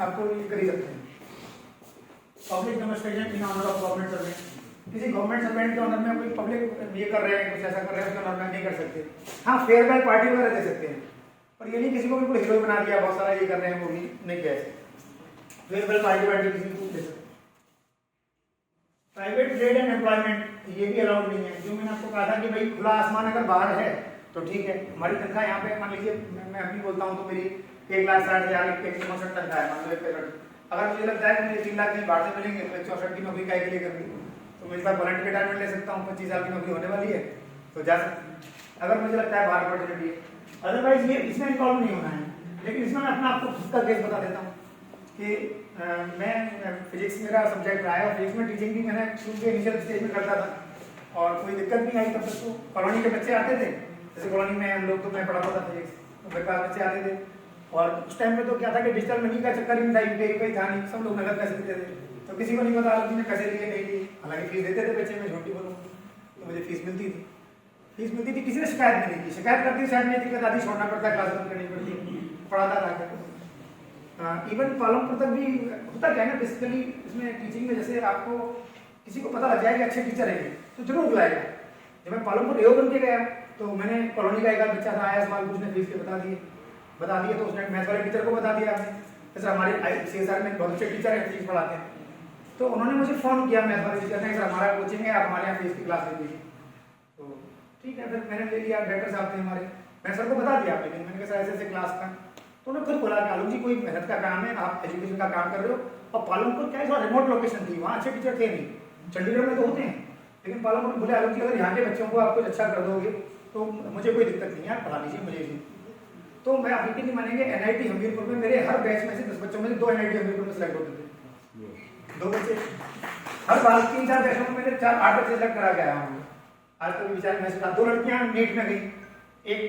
आपको कर ही सकते हैं। Public demonstration in honour of government servant, किसी गवर्नमेंट सर्वेंट के ऑनर में कोई पब्लिक ये कर रहे हैं, कुछ ऐसा कर रहे हैं, उसके ऑनर में नहीं कर सकते। हाँ, फेयरवेल पार्टी वगैरह दे सकते हैं, पर ये नहीं किसी को बिल्कुल हीरो बना दिया, बहुत सारा ये कर रहे हैं, वो भी नहीं किया ऐसे। फेयरवेल पार्टी वार्टी किसी को दे सकते। प्राइवेट ट्रेड एंड एम्प्लॉयमेंट ये भी अलाउड नहीं है। जो मैंने आपको कहा था कि भाई खुला आसमान अगर बाहर है तो ठीक है, हमारी तनख्वाह यहाँ पे मान लीजिए मैं अभी बोलता हूँ तो मेरी 1,60,000 164 तनख्वाह है, मान लो 1 अगर मुझे लगता है कि मुझे 3 लाख नहीं बाहर से मिलेंगे तो 164 की नौकरी के लिए करनी, तो मैं इस बार वॉलंटियर रिटायरमेंट ले सकता हूँ, 25 साल की नौकरी होने वाली है तो जा सकते अगर मुझे लगता है बाहर अपॉर्चुनिटी है। अदरवाइज ये इसमें इन्वॉल्व नहीं होना है। लेकिन इसमें मैं अपना आपको खुद का केस बता देता हूँ कि मैं फिजिक्स मेरा सब्जेक्ट रहा है, और फिजिक्स में टीचिंग भी मैंने शुरू के इनिशियल स्टेज में करता था और कोई दिक्कत नहीं आई तब तक। तो कॉलोनी के बच्चे आते थे, जैसे कॉलोनी में हम लोग, तो मैं पढ़ाता था फिजिक्स, तो मेरे पास बच्चे आते थे, और उस टाइम में तो क्या था कि डिजिटल मनी का चक्कर ही नहीं था, यूपीआई कोई था नहीं, सब लोग नगद पैसे देते थे, तो किसी को नहीं पता किसी ने पैसे लिए नहीं लिए। हालांकि फीस देते थे बच्चे, में झूठी बोलूँ तो मुझे फीस मिलती थी, किसी ने शिकायत नहीं की, शिकायत करती साइड में दिक्कत आती, छोड़ना पड़ता, क्लास बंद करनी पड़ती, पढ़ाता था। इवन पालमपुर तक भी होता क्या है ना, बेसिकली इसमें टीचिंग में जैसे आपको किसी को पता लग जाए कि अच्छे टीचर हैं तो जरूर बुलाएगा। जब मैं पालमपुर एओ बन के गया तो मैंने कॉलोनी का एक आध बच्चा था, आया सवाल पूछने, फीस के बता दिए तो उसने मैथ वाले टीचर को बता दिया। जैसे हमारे CSR में बहुत अच्छे टीचर हैं, फीस पढ़ाते हैं, तो उन्होंने मुझे फ़ोन किया मैथ वाले टीचर ने, सर हमारा कोचिंग है, आप हमारे यहाँ फीस की क्लास ले लीजिए। तो ठीक है, फिर मैंने ले लिया, डायरेक्टर साहब थे हमारे, मैंने सर को बता दिया, लेकिन मैंने कहा सर ऐसे क्लास का, तो उन्होंने खुद बोला कि आलोक जी कोई मेहनत का काम है, आप एजुकेशन का काम कर रहे हो, और पालमपुर क्या है, थोड़ा रिमोट लोकेशन थी, वहाँ अच्छे टीचर थे नहीं, चंडीगढ़ में तो होते हैं, लेकिन पालमपुर बोले आलोक जी अगर यहाँ के बच्चों को आप कुछ अच्छा कर दोगे तो मुझे कोई दिक्कत नहीं है, आप पढ़ा लीजिए मुझे भी। तो मैं आप यकीन नहीं मानेंगे, NIT हमीरपुर में मेरे हर बैच में से 10 बच्चों में से 2 NIT हमीरपुर में सेलेक्ट होते थे, 2 बच्चे हर बार। 3-4 बैचों में मेरे 4-8 बच्चे सेलेक्ट करा के आया हूँ। आज तक विचार मैं 2 लड़कियाँ नीट में गई, एक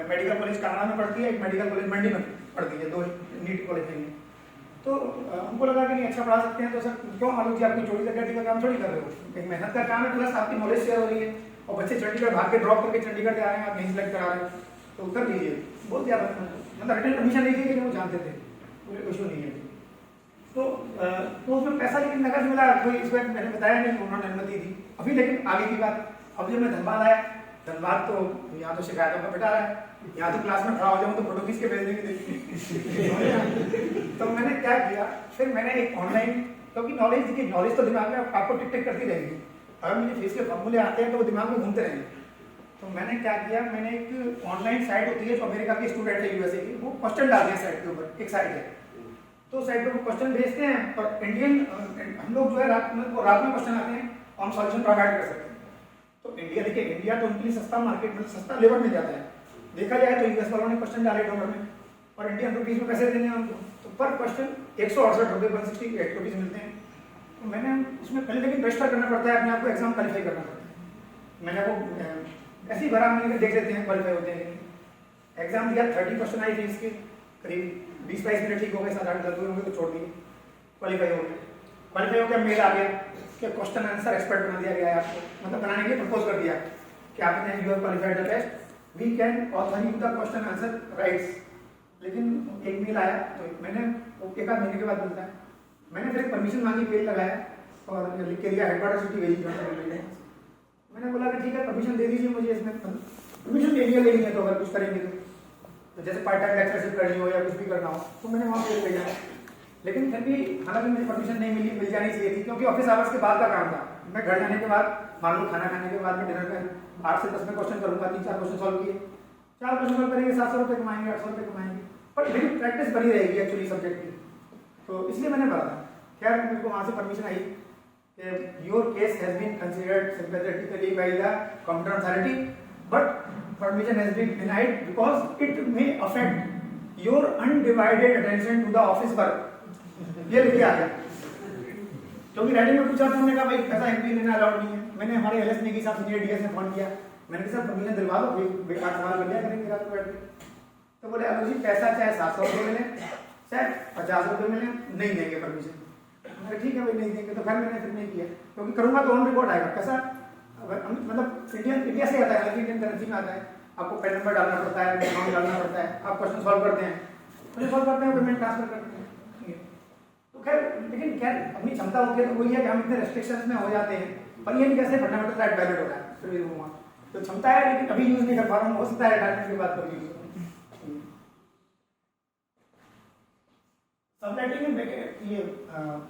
मेडिकल कॉलेज कांगड़ा में पढ़ती है, एक मेडिकल कॉलेज मंडी में पढ़ती है, 2 नीट कॉलेज में। तो उनको लगा कि नहीं अच्छा पढ़ा सकते हैं, तो सर क्यों आलोक जी आपकी चोरी डकैती का काम थोड़ी कर रहे हो, एक मेहनत का काम है, प्लस आपकी नॉलेज शेयर हो रही है, और बच्चे चंडीगढ़ भाग के ड्रॉप करके चंडीगढ़ से आ रहे हैं, आप नहीं सिलेक्ट करा रहे हो, तो कर लीजिए। बहुत ज़्यादा मतलब रिटर्न परमिशन नहीं थी, लेकिन वो जानते थे, कोई इशू नहीं है। तो उसमें पैसा लेकिन नगद मिला, कोई इस वक्त मैंने बताया नहीं, उन्होंने अनुमति दी। अभी लेकिन आगे की बात, अब जब मैं धनबाद आया, धनबाद तो यहाँ तो शिकायतों का पिटा रहा है, यहाँ तो क्लास में खड़ा हो जाऊँ तो फोटो खींच के भेज देंगे तो मैंने क्या किया, फिर मैंने एक ऑनलाइन, क्योंकि नॉलेज तो दिमाग में आपको टिक टिक करती रहेगी, अगर मुझे फीस के फॉर्मूले आते हैं तो वो दिमाग में घूमते रहेंगे। तो मैंने क्या किया, मैंने एक ऑनलाइन साइट होती है जो अमेरिका के स्टूडेंट है, USA की, वो क्वेश्चन डालते हैं साइट के ऊपर, एक साइट है, तो साइट पर वो क्वेश्चन भेजते हैं, और इंडियन हम लोग जो है रात में क्वेश्चन आते हैं, हम सॉल्यूशन प्रोवाइड कर सकते हैं। तो इंडिया, देखिए इंडिया तो उनके लिए सस्ता मार्केट, मतलब सस्ता लेबर मिल जाता है, देखा जाए तो US वालों ने क्वेश्चन डाले डॉलर में, और इंडियन रुपीज़ में पैसे देने हैं उनको, तो पर क्वेश्चन 168 रुपये 168 रुपीज़ मिलते हैं। तो मैंने उसमें पहले लेकिन रजिस्टर करना पड़ता है, अपने आप को एग्जाम क्वालिफाई करना पड़ता है। मैंने वो ऐसे ही भरा, मैंने देख लेते हैं क्वालिफाई होते हैं, लेकिन एग्जाम दिया, 30 क्वेश्चन आए थे इसके, करीब 20-22 मिनट ठीक हो गए, 7-8 गलत हुए होंगे तो छोड़ दिए, क्वालिफाई हो गया। क्वालिफाई होकर मेल आ गया कि क्वेश्चन आंसर एक्सपर्ट बना दिया गया है आपको, मतलब बनाने के लिए प्रपोज कर दिया कि आपने you have qualified the test, we can author you the question answer rights. लेकिन एक मेल आया तो मैंने एक आध महीने के बाद मिलता है, मैंने फिर परमिशन मांगी, मेल लगाया और लिख के दिया, हेडक्वार्टर सिटी भेजी मैंने। मैंने बोला कि ठीक है परमिशन दे दीजिए मुझे, इसमें परमिशन दे दिया, लेनी है तो अगर कुछ करेंगे तो जैसे पार्ट टाइम लेक्चरशिप करनी हो या कुछ भी करना हो तो मैंने वहाँ पे भेजा। लेकिन फिर भी हालांकि मुझे परमिशन नहीं मिली, मिल जानी चाहिए थी क्योंकि ऑफिस आवर्स के बाद का काम था। मैं घर जाने के बाद, मान लो खाना खाने के बाद में डिनर में 8 से 10 में क्वेश्चन करूंगा, 3-4 क्वेश्चन सॉल्व किए, 4 क्वेश्चन सॉल्व करेंगे, 700 रुपये कमाएंगे, 800 रुपये कमाएंगे, पर मेरी प्रैक्टिस बनी रहेगी एक्चुअली सब्जेक्ट की, तो इसलिए मैंने पढ़ा था। खैर मेरे को वहाँ से परमिशन आई कि your case has been considered sympathetically by the competent authority but permission has been denied because it may affect your undivided attention to the office work. ये लिख के आ गया, क्योंकि राइटिंग में पूछा तो हमने कहा भाई ऐसा एमपी लेना अलाउड नहीं है। मैंने हमारे एलएस ने की साहब सीनियर डीएस ने फोन किया, मैंने कहा सर परमिशन दिलवा दो, बेकार सवाल कर लिया करेंगे रात को बैठ के। तो बोले अनु जी पैसा चाहे 700 रुपये मिले चाहे 50 रुपये मिले, नहीं देंगे परमिशन। मैंने ठीक है भाई नहीं देंगे, तो फिर मैंने फिर नहीं किया, क्योंकि करूंगा तो ऑन रिकॉर्ड आएगा। कैसा मतलब इंडिया से आता है, इंडियन करेंसी में आता है, आपको पेन नंबर डालना पड़ता है, अमाउंट डालना पड़ता है, आप क्वेश्चन सॉल्व करते हैं, सॉल्व करते हैं, पेमेंट ट्रांसफर करते हैं। तो खैर लेकिन खैर अपनी क्षमता होती है तो वही है कि हम इतने रेस्ट्रिक्शंस में हो जाते हैं, पर ये नहीं कैसे फंडामेंटल राइट वैलिड हो रहा है, फिर भी हुआ तो क्षमता है लेकिन अभी यूज नहीं कर पा रहा हूँ, हो सकता है रिटायरमेंट के बाद कभी यूज करूँ। सबलेटिंग में ये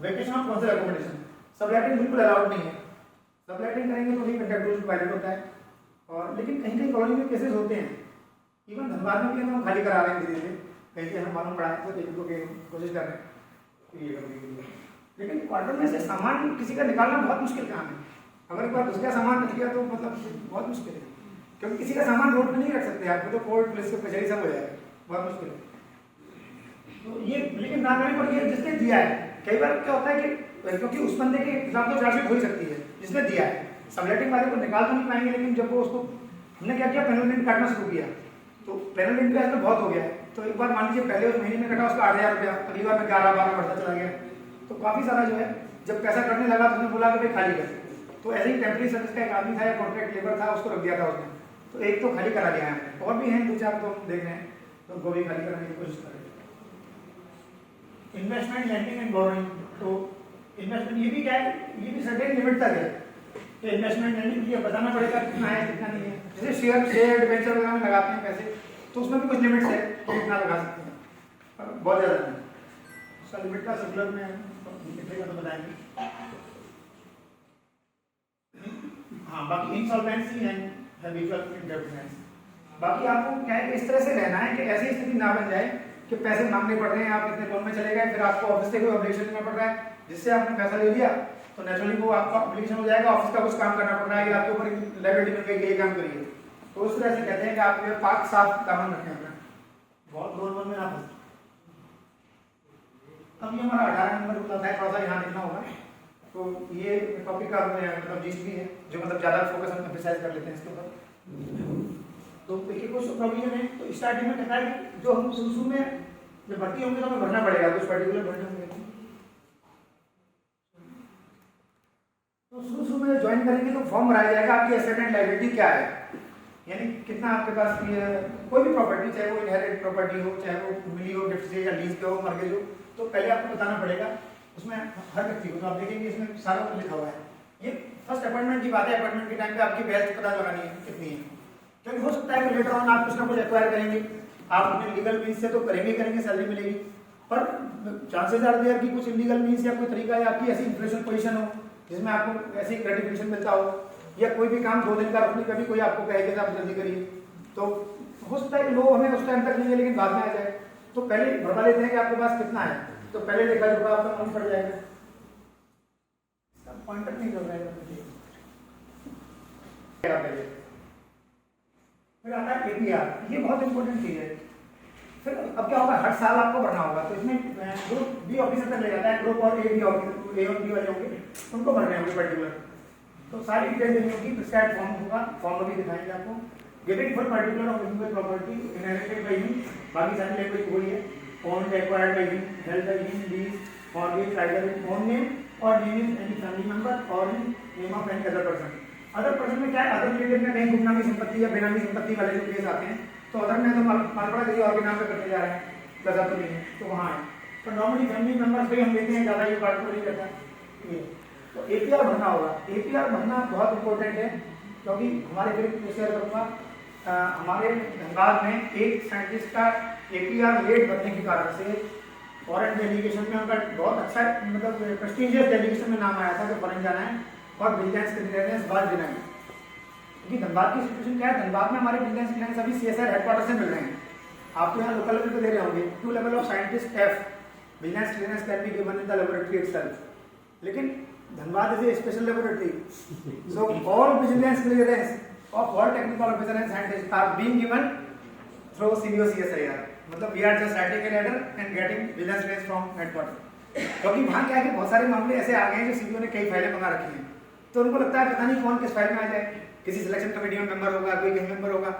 vacation of council accommodation, subletting बिल्कुल अलाउड नहीं है। सबलेटिंग करेंगे तो भी कंट्रैक्चुअल वैलिड होता है, और लेकिन कहीं कहीं कॉलोनी में केसेस होते हैं, इवन धनबाद में भी हम खाली करा रहे हैं धीरे-धीरे, कहीं से हमें मालूम पड़ा है तो देखने को कोशिश कर रहे हैं ये करने के लिए। लेकिन क्वार्टर में से सामान किसी का निकालना बहुत मुश्किल काम है, अगर एक बार उसका सामान रख गया तो मतलब बहुत मुश्किल है, क्योंकि किसी का सामान रोड पे नहीं रख सकते आप, तो कोर्ट पुलिस के कचहरी सब हो जाएगा, बहुत मुश्किल है। तो ये लेकिन ना करने पर ये जिसने दिया है, कई बार क्या होता है कि क्योंकि उस बंदे के खिलाफ तो चार्जशीट हो ही सकती है जिसने दिया है, सबलेटिंग वाले को निकाल तो नहीं पाएंगे, लेकिन जब वो उसको हमने क्या किया पेनल्टी काटना शुरू किया, तो पेनल्टी का तो बहुत हो गया है। तो एक बार मान लीजिए पहले उस महीने में कटा उसका 8,000 रुपया, अगली बार में 11-12 बढ़ता चला गया, तो काफी सारा जो है जब पैसा कटने लगा तो उसने बोला कि भाई खाली कर, तो ऐसे ही टेम्परेरी सर्विस का एक आदमी था या कॉन्ट्रैक्ट लेबर था, उसको रख दिया था उसने, तो एक तो खाली करा दिया है, और भी हैं 2-4 तो हम देख रहे हैं, तो उनको भी खाली कराने की कोशिश करें। इन्वेस्टमेंट लैंडिंग एंड बोरोइंग, तो इन्वेस्टमेंट ये भी क्या है, ये भी सर्टेन लिमिट तक है कि इन्वेस्टमेंट लैंडिंग के लिए बताना पड़ेगा कितना है कितना नहीं है। जैसे शेयर डिबेंचर वगैरह में लगाते हैं पैसे, तो उसमें भी कुछ लिमिट्स है कि कितना लगा सकते हैं, पर बहुत ज़्यादा नहीं। उसका लिमिट का सर्कुलर में लिखेगा तो बताएंगे। हाँ बाकी इंसॉल्वेंसी एंड हैबिचुअल इंडेब्टेडनेस, बाकी आपको क्या है इस तरह से रहना है कि ऐसी स्थिति ना बन जाए कि पैसे मांगने पड़ रहे हैं, आप इतने लोन में चले गए, फिर आपको ऑफिस से कोई ऑब्लिगेशन देना पड़ रहा है, जिससे आपने पैसा ले लिया तो नेचुरली वो आपका ऑब्लिगेशन हो जाएगा, ऑफिस का कुछ काम करना पड़ रहा है, आपके ऊपर लायबिलिटी मिल गई ये काम करिए, तो उस तरह से कहते हैं कि आप ये पाक साफ दामन रखें अपना, बहुत लोन में ना फंसे। अब ये हमारा 18 नंबर होता है, थोड़ा सा यहाँ लिखना होगा, तो ये टॉपिक का मतलब जीस्ट भी है जो मतलब ज़्यादा फोकस हम एम्फसाइज कर लेते हैं इसके ऊपर। तो देखिए कुछ प्रोविजन है, तो स्टार्टिंग में कहता है कि जो हम शुरू में जब भर्ती होंगे तो हमें भरना पड़ेगा, कुछ पर्टिकुलर भरने होंगे, तो शुरू में ज्वाइन करेंगे तो फॉर्म भराया जाएगा आपकी एसेट एंड लायबिलिटी क्या है, यानी कितना आपके पास कोई भी प्रॉपर्टी, चाहे वो इनहेरिटेड प्रॉपर्टी हो, चाहे वो मिली हो गिफ्ट से या लीज पे हो, मॉर्गेज हो, तो पहले आपको बताना पड़ेगा उसमें हर व्यक्ति को। तो आप देखेंगे इसमें सारा कुछ लिखा हुआ है। ये फर्स्ट अपॉइंटमेंट की बात है, अपॉइंटमेंट के टाइम पे आपकी बैच पता लगानी है कितनी है, क्योंकि हो सकता है कि लेटर ऑन आप कुछ ना कुछ एक्वायर करेंगे, आप अपने लीगल मीन्स से तो करेंगे सैलरी मिलेगी, पर चांसेस आर देयर कि कुछ इलीगल मीन्स या कोई तरीका या आपकी ऐसी इन्फ्लेशन पोजीशन हो जिसमें आपको ऐसी ग्रेटिफिकेशन मिलता हो, या कोई भी काम 2 दिन का रखने का भी कोई आपको कहे कि आप जल्दी करिए, तो हो सकता है कि लोग हमें उस टाइम तक नहीं है लेकिन बाद में आ जाए, तो पहले भरवा लेते हैं कि आपके पास कितना है, तो पहले देखा जो आपका अमाउंट पड़ जाएगा, पॉइंटर नहीं कर रहा है। फिर आता है APR, ये बहुत इंपॉर्टेंट चीज है। फिर अब क्या होगा, हर साल आपको भरना होगा, तो इसमें ग्रुप बी ऑफिसर तक ले जाता है, ग्रुप और ए और बी वाले होंगे उनको भरने होंगे पर्टिकुलर, तो सारी डिटेल देनी होगी, प्रिस्क्राइब्ड फॉर्म होगा, फॉर्म अभी दिखाएंगे आपको, getting full particular of income property inherited by him, बाकी सारी लैंग्वेज वही है, owned acquired by him, held by him, leased, mortgage either in own name or name of any family member or in name of any other person. Other person में क्या है, अदर रिलेटेड में कहीं गुमनामी संपत्ति या बेनामी संपत्ति वाले जो केस आते हैं, तो अदर में तो मालपड़ा किसी और के नाम पे करते जा रहे हैं, गजा तो नहीं है, तो वहाँ है। तो नॉर्मली फैमिली मेंबर्स पे हम लेते हैं, ज़्यादा ये बात तो नहीं करता ये। तो APR भरना होगा, APR भरना बहुत इंपॉर्टेंट है, क्योंकि हमारे फिर शेयर करूँगा हमारे धनबाद में एक साइंटिस्ट का APR लेट भरने के कारण से फॉरेन डेलीगेशन में उनका बहुत अच्छा मतलब प्रेस्टीजियस डेलीगेशन में नाम आया था कि फॉरेन जाना है और विजिलेंस क्लियरेंस बाद देना है। क्योंकि धनबाद की सिचुएशन क्या है, धनबाद में हमारे विजिलेंस क्लियरेंस अभी CSR हेडक्वार्टर से मिल रहे हैं, आपको यहाँ लोकल लेवल पे दे रहे होंगे, 2 level of scientist F vigilance clearance can be given in the laboratory itself, लेकिन Dhanbad is a special laboratory, so all vigilance clearance of all technical officer and scientists are being given through CBO CSIR, मतलब we are just writing a letter and getting vigilance clearance from headquarters। क्योंकि वहाँ क्या है कि बहुत सारे मामले ऐसे आ गए हैं जो CBO ने कई फाइलें मंगा रखी हैं, तो उनको लगता है पता नहीं कौन किस फाइल में आ जाए, किसी सिलेक्शन कमेटी में मेंबर होगा, कोई कहीं मेंबर होगा,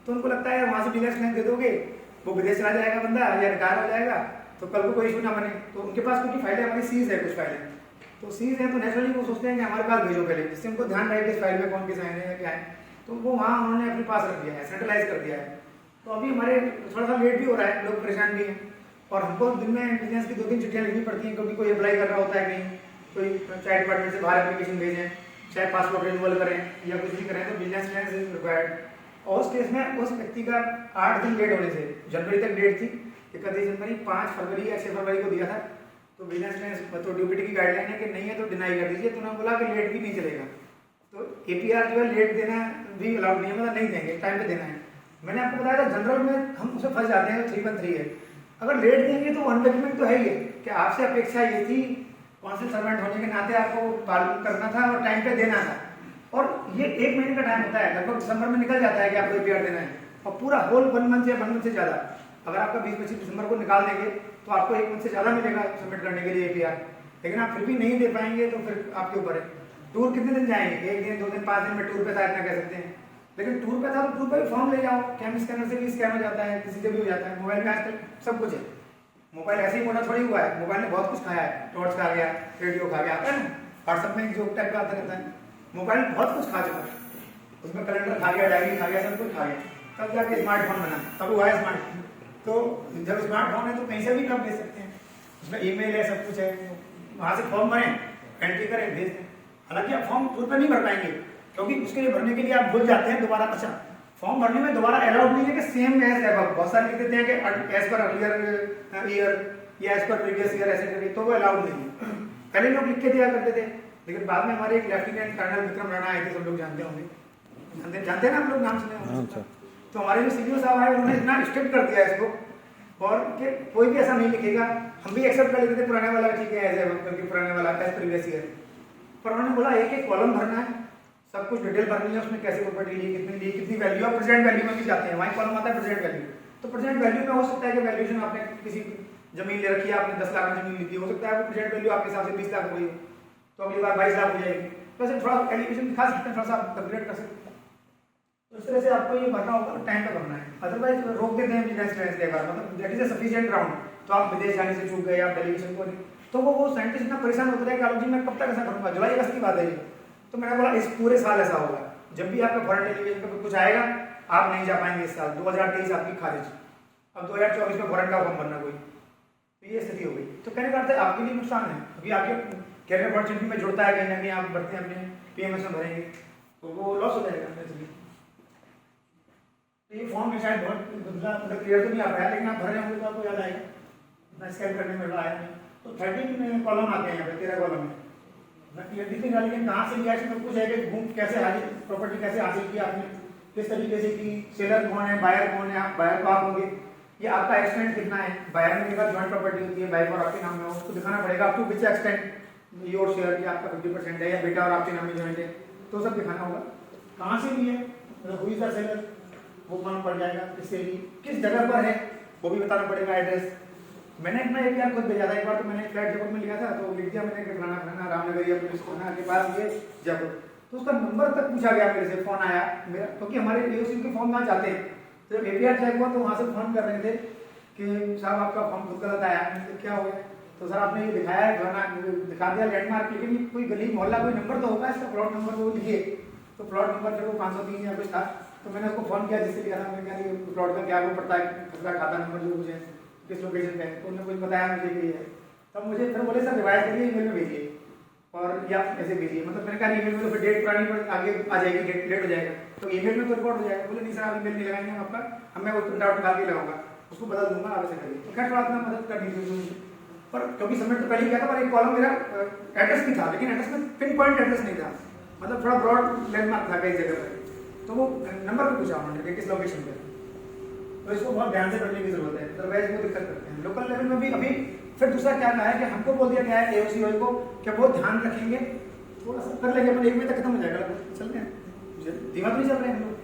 तो उनको लगता है वहाँ से vigilance clearance दे दोगे वो विदेश चला जाएगा बंदा या रिटायर हो जाएगा, तो कल को कोई इशू ना बने। तो उनके पास क्योंकि फाइलें हमारी सीज है, कुछ फाइलें तो सीज है, तो नेचुरली वो सोचते हैं कि हमारे पास भेजो पहले, जिससे उनको ध्यान रहे कि इस फाइल में कौन किस साइन है या क्या है, तो वो वहाँ उन्होंने अपने पास रख दिया है, सेंट्रलाइज कर दिया है। तो अभी हमारे थोड़ा सा लेट भी हो रहा है, लोग परेशान भी हैं, और हमको दिन में बिजनेस की 2-3 चिट्ठियाँ लिखनी पड़ती हैं, क्योंकि कोई अप्लाई कर रहा होता है कहीं, कोई चाहे डिपार्टमेंट से बाहर एप्लीकेशन भेजें, चाहे पासपोर्ट रिन्यूअल करें या कुछ भी करें, तो बिजनेस क्लियरेंस इज रिक्वायर्ड। और उस केस में उस व्यक्ति का 8 दिन लेट होने से, जनवरी तक डेट थी, 31 जनवरी, 5 फरवरी या 6 फरवरी को दिया था, तो बिजनेस क्लियरेंस तो ड्यूटी की गाइडलाइन है कि नहीं है तो डिनाई कर दीजिए, तो उन्होंने बोला कि लेट भी नहीं चलेगा, तो APR जो है लेट देना भी अलाउड नहीं है, मतलब नहीं देंगे, टाइम पे देना है। मैंने आपको बताया था जनरल में हम उसे फंस जाते हैं, 313 है, अगर लेट देंगे तो अनडॉक्यूमेंट तो है ही है कि आपसे अपेक्षा ये थी, कौंसिल सर्वेंट होने के नाते आपको पालन करना था और टाइम पे देना था, और ये 1 महीने का टाइम होता है, लगभग दिसंबर में निकल जाता है कि आपको APR देना है, और पूरा होल 1 मंथ या 1 मंथ से ज़्यादा, अगर आपका 20-25 दिसंबर को निकाल देंगे तो आपको 1 मंथ से ज़्यादा मिलेगा सबमिट करने के लिए APR, लेकिन आप फिर भी नहीं दे पाएंगे तो फिर आपके ऊपर है। टूर कितने दिन जाएंगे, 1 दिन 2 दिन 5 दिन में टूर पे था इतना कह सकते हैं, लेकिन टूर पे था तो टूर पे भी फॉर्म ले जाओ, कैम स्कैनर से भी स्कैन हो जाता है, किसी से भी हो जाता है, मोबाइल में आजकल सब कुछ है, मोबाइल ऐसे ही मोटा थोड़ी हुआ है, मोबाइल ने बहुत कुछ खाया है, टॉर्च खा गया, रेडियो खा गया, आता है ना, व्हाट्सएप में जो टाइप का आता रहता है, मोबाइल बहुत कुछ खा चुका है, उसमें कैलेंडर खा गया, डायरी खा गया, सब कुछ खा गया, तब जाके स्मार्टफोन बना, तब हुआ है स्मार्टफोन। तो जब स्मार्टफोन है तो कहीं से भी कब भेज सकते हैं, उसमें ईमेल है, सब कुछ है, वहाँ से फॉर्म भरें, एंट्री करें, भेज दें। हालांकि आप फॉर्म टूर पे नहीं भर पाएंगे, क्योंकि उसके लिए भरने के लिए आप भूल जाते हैं दोबारा, अच्छा फॉर्म भरने में दोबारा अलाउड नहीं है कि सेम एज एवर, बहुत सारे लिख देते हैं कि एज पर अर्लियर ईयर या एज पर प्रीवियस ईयर ऐसे करके, तो वो अलाउड नहीं है। पहले लोग लिख के दिया करते थे, लेकिन बाद में हमारे एक लेफ्टिनेंट कर्नल विक्रम राणा आए थे, सब लोग जानते होंगे, जानते हैं ना आप लोग, नाम सुने होंगे, तो हमारे जो CBO साहब आए उन्होंने इतना स्ट्रिक्ट कर दिया इसको, और कि कोई भी ऐसा नहीं लिखेगा, हम भी एक्सेप्ट कर लेते थे पुराने वाला, ठीक है एज एवर करके पुराने वाला एज प्रीवियस ईयर, पर उन्होंने बोला एक कॉलम भरना है, सब कुछ डिटेल भरनी है, उसमें कैसे प्रॉपर्टी ली, कितनी वैल्यू, और प्रेजेंट वैल्यू में भी जाते हैं, वहाँ कॉलम आता है प्रेजेंट वैल्यू, तो प्रेजेंट वैल्यू में हो सकता है कि वैल्यूएशन आपने किसी जमीन ले रखी है, आपने 10 लाख में जमीन ली थी, हो सकता है वो प्रेजेंट वैल्यू आपके हिसाब से 20 लाख हो गई, तो अगली बार 22 लाख हो जाएगी, तो ऐसे थोड़ा एलिगेशन दिखा सकते हैं, थोड़ा सा अपग्रेड कर सकते हैं। तो इस तरह से आपको ये भरना होगा, टाइम पे भरना है, अदरवाइज रोक देते हैं बिजनेस क्लियरेंस के बाद, मतलब that is a sufficient ground, तो आप विदेश जाने से चूक गए, आप डेलीगेशन को नहीं, तो वो साइंटिस्ट इतना परेशान होता है कि आलोक जी मैं कब तक ऐसा करूँगा, जुलाई अगस्त की बात है ये, तो मैंने बोला इस पूरे साल ऐसा होगा, जब भी आपका फॉरेन डेलीगेशन का कुछ आएगा आप नहीं जा पाएंगे इस साल, 2023 आपकी खारिज, अब 2024 में फॉरेन का फॉर्म भरना कोई, तो ये स्थिति हो गई। तो कहने का अर्थ है आपके लिए नुकसान है, क्योंकि आपके कैरियर अपॉर्चुनिटी में जुड़ता है, कहीं ना कहीं आप बढ़ते हैं अपने PMS में भरेंगे तो वो लॉस हो जाएगा इसलिए। तो ये फॉर्म में शायद बहुत दुबला मतलब क्लियर तो नहीं आ पाया, लेकिन आप भर रहे होंगे तो आपको याद आएगा, मैं स्कैन करने में आया नहीं। तो 13 कॉलम आते हैं यहाँ पे, 13 कॉलम है, मैं क्लियरली नहीं, लेकिन कहाँ से लिया इसमें कुछ है कि घूम कैसे हासिल, प्रॉपर्टी कैसे हासिल की आपने, किस तरीके से की, सेलर कौन है, बायर कौन है, आप बायर तो आप होंगे, ये आपका एक्सटेंट कितना है, बायर में जॉइंट प्रॉपर्टी होती है, बायर और आपके नाम में हो, उसको दिखाना पड़ेगा, आप to which extent your share की आपका 50% है, या बेटा और आपके नाम में जॉइंट है, तो सब दिखाना होगा। कहाँ से लिए, मतलब हुई था सेलर, वो मालूम पड़ जाएगा, किससे ली, किस जगह पर है वो भी बताना पड़ेगा, एड्रेस। मैंने अपना APR खुद भेजा था, एक बार तो मैंने फ्लैट जयपुर में लिया था, तो लिख दिया मैंने कि फलाना फलाना रामनगर या पुलिस थाना के पास ये जयपुर, तो उसका नंबर तक पूछा गया मेरे से, फ़ोन आया मेरा, क्योंकि हमारे एओसी के फॉर्म वहाँ जाते हैं। तो जब APR चेक हुआ तो वहाँ से फ़ोन कर रहे थे कि साहब आपका फॉर्म खुद गलत आया। मैंने कहा क्या हो गया? तो सर आपने ये दिखाया है, दिखा दिया लैंडमार्क, लेकिन ये कोई गली मोहल्ला कोई नंबर तो होगा इसका, प्लॉट नंबर वो लिखिए। तो प्लॉट नंबर फिर वो 503 या कुछ था। तो मैंने उसको फ़ोन किया जिससे लिखा था, मैंने कहा ये प्लॉट का क्या वो पड़ता है, उसका खाता नंबर जो मुझे किस लोकेशन पे है, तो उन्होंने कुछ बताया मुझे कि ये है। तब मुझे फिर बोले सर रिवाइज करिए, ईमेल में भेजिए और या ऐसे भेजिए। मतलब मैंने कहा ईमेल में तो फिर डेट पुरानी पर आगे आ जाएगी, डेट लेट हो जाएगा, तो ईमेल में तो रिकॉर्ड हो जाएगा। बोले नहीं सर आप ईमेल नहीं लगाएंगे आपका, मैं वो प्रिंट आउट निकाल के लगाऊंगा, उसको बदल दूंगा, आप ऐसे करिए। तो खैर थोड़ा अपना मदद कर दीजिए, पर क्योंकि सबमिट तो पहले किया था, पर एक कॉलम मेरा एड्रेस भी था, लेकिन एड्रेस में पिन पॉइंट एड्रेस नहीं था, मतलब थोड़ा ब्रॉड लैंडमार्क था कई जगह पर। तो वो नंबर भी पूछा उन्होंने कि किस लोकेशन पे, तो इसको बहुत ध्यान से पढ़ने की जरूरत है, अदरवाइज वो दिक्कत करते हैं। लोकल लेवल में भी अभी फिर दूसरा क्या कहा है कि हमको बोल दिया गया है एओसी को कि वो ध्यान रखेंगे, थोड़ा सा कर लेंगे, अपन 1 बजे तक खत्म हो जाएगा, चलते हैं, दिमाग नहीं चल रहे हैं हम लोग।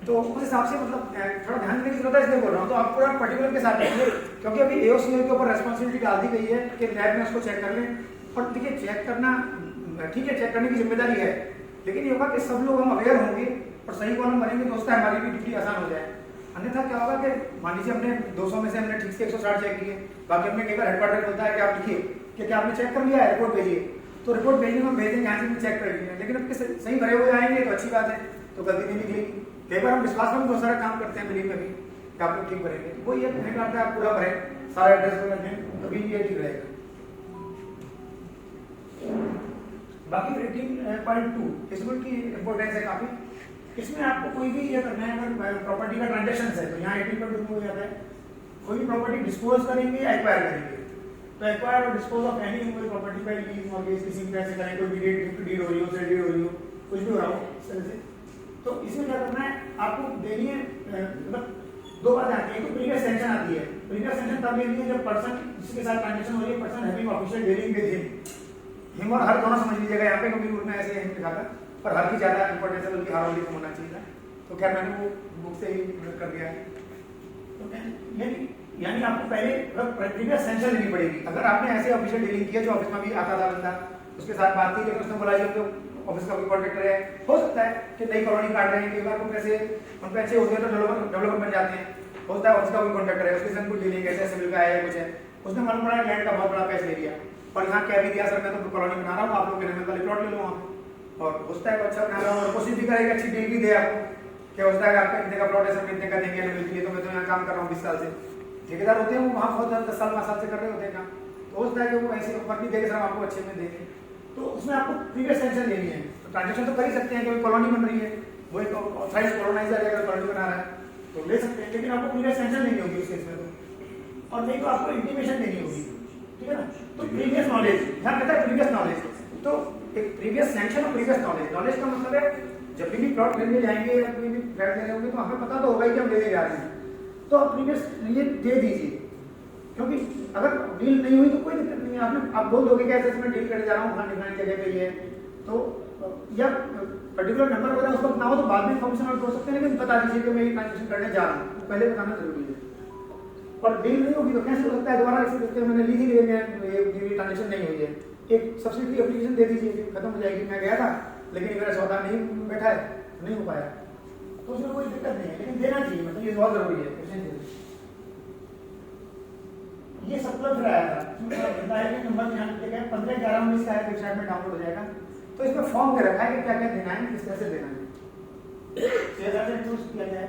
तो उस हिसाब से मतलब थोड़ा ध्यान देने की जरूरत है, इसलिए बोल रहा हूँ। तो आप पूरा पर्टिकुलर के साथ रहेंगे, क्योंकि अभी एओसी के ऊपर रेस्पॉन्सिबिलिटी डाल दी गई है कि लैब में उसको चेक कर लें। और देखिए चेक करना ठीक है, चेक करने की जिम्मेदारी है, लेकिन ये होगा कि सब लोग हम अवेयर होंगे और सही कॉलम भरेंगे तो उसका हमारी भी ड्यूटी आसान हो जाए। अन्यथा क्या होगा कि मान लीजिए हमने 200 में से हमने ठीक से 160 चेक किए, बाकी हमने कई बार हेडक्वार्टर होता है कि आप लिखिए कि क्या आपने चेक कर लिया है, रिपोर्ट भेजिए, तो रिपोर्ट भेजने में भेज देंगे, यहाँ से चेक कर लीजिए, लेकिन अब सही भरे हुए आएंगे तो अच्छी बात है, तो गलती नहीं निकलेगी। कई बार हम विश्वास में बहुत सारा काम करते हैं बिलीव में भी कि आप लोग ठीक भरेंगे, वो ये नहीं करते आप पूरा भरें, सारा एड्रेस वगैरह दें, तभी ये ठीक रहेगा। बाकी 18.2 इसमें की इंपॉर्टेंस है काफी। इसमें आपको कोई भी ये करना है, अगर प्रॉपर्टी का ट्रांजेक्शन है तो यहाँ 18.2 हो जाता है, कोई भी प्रॉपर्टी डिस्पोज करेंगे या एक्वायर करेंगे, तो एक्वायर और dispose of any movable property bye lease mortgage किसी भी तरह से करें, कोई भी डीड हो रही हो, सेल डीड हो रही हो, कुछ भी हो रहा हो इस तरह से, तो इसमें क्या करना है आपको देनी है, मतलब 2 बातें आती है। तो प्रीवियस सेंशन आती है, प्रीवियस सेंशन तब लेनी है जब पर्सन जिसके साथ ट्रांजेक्शन हो रही है, person having official dealing with him और हर दोनों समझ लीजिएगा यहाँ पे, क्योंकि रूल में ऐसे हिम लिखा था, पर हर की ज्यादा इंपॉर्टेंस है, बल्कि हर वाली को होना चाहिए था। तो क्या मैंने वो बुक से ही कर दिया है। तो यानी आपको पहले प्रीवियस सेंशन लेनी पड़ेगी। अगर आपने ऐसे ऑफिशियल डीलिंग किया, जो ऑफिस में भी आता था बंदा, उसके साथ बात की, लेकिन उसने बोला जो ऑफिस का कोई कॉन्ट्रैक्टर है, हो सकता है कि नई कॉलोनी काट रहे हैं, कई बार उन पैसे होते हैं तो डेवलपर बन जाते हैं, होता है ऑफिस का कोई कॉन्ट्रैक्टर है, उसके साथ कोई डीलिंग ऐसे सिविल का है कुछ है, उसने मालूम पड़ा लैंड का बहुत बड़ा पैसा ले लिया और यहाँ क्या भी दिया सर मैं तो कॉलोनी बना रहा हूँ, आप लोग मेरे में वाले प्लॉट ले लो वहाँ, और होता है अच्छा बना रहा हूँ और कोशिश भी करेगा अच्छी डील भी दे आपको, क्या होता है आपका इतने का प्लॉट है सर कितने का देंगे मिलती है, तो मैं तो यहाँ काम कर रहा हूँ 20 साल से, ठेकेदार होते हैं वो वहाँ बहुत 10 साल 5 साल से कर रहे होते हैं काम, तो होता है कि वो ऐसे ऑफर भी देंगे सर आपको अच्छे में देंगे, तो उसमें आपको प्रीवियस सेंशन लेनी है। तो ट्रांजेक्शन तो कर ही सकते हैं, कि कॉलोनी बन रही है, वो एक ऑथराइज्ड कॉलोनाइजर अगर कॉलोनी बना रहा है तो ले सकते हैं, लेकिन आपको प्रीवियस सेंशन लेनी होगी उस केस में तो, और नहीं तो आपको इंटीमेशन देनी होगी, ठीक है ना। तो प्रीवियस नॉलेज यहाँ कहता है प्रीवियस नॉलेज, तो एक प्रीवियस सैंक्शन और प्रीवियस नॉलेज, नॉलेज का मतलब है जब भी प्लॉट खरीदने जाएंगे या कोई भी फ्लैट लेने होंगे तो हमें पता तो होगा ही कि हम लेने जा रहे हैं, तो आप प्रीवियस ये दे दीजिए, क्योंकि अगर डील नहीं हुई तो कोई दिक्कत नहीं है, आपने आप बोल दोगे कि ऐसे मैं डील करने जा रहा हूँ वहाँ डिफरेंट जगह पे ये तो, या पर्टिकुलर नंबर वगैरह उस वक्त ना हो तो बाद में इन्फॉर्मेशन आप बोल सकते हैं, लेकिन बता दीजिए कि मैं ये ट्रांजेक्शन करने जा रहा हूँ, पहले बताना जरूरी है। और डील नहीं होगी तो कैसे हो सकता है दोबारा ऐसे करके मैंने ली थी ये ट्रांजेक्शन नहीं हुई है, एक सब्सिडी एप्लीकेशन दे दीजिए, खत्म हो जाएगी, मैं गया था लेकिन मेरा सौदा नहीं बैठा है, नहीं हो पाया, तो उसमें कोई दिक्कत नहीं है, लेकिन देना चाहिए, मतलब ये बहुत जरूरी है। ये सर्कुलर फिर आया था, नंबर ध्यान रखिएगा 15/11/19 का है, वेबसाइट में डाउनलोड हो जाएगा, तो इसमें फॉर्म दे रखा है कि क्या क्या देना है, किस तरह से देना है, शेयर से चूज किया जाए,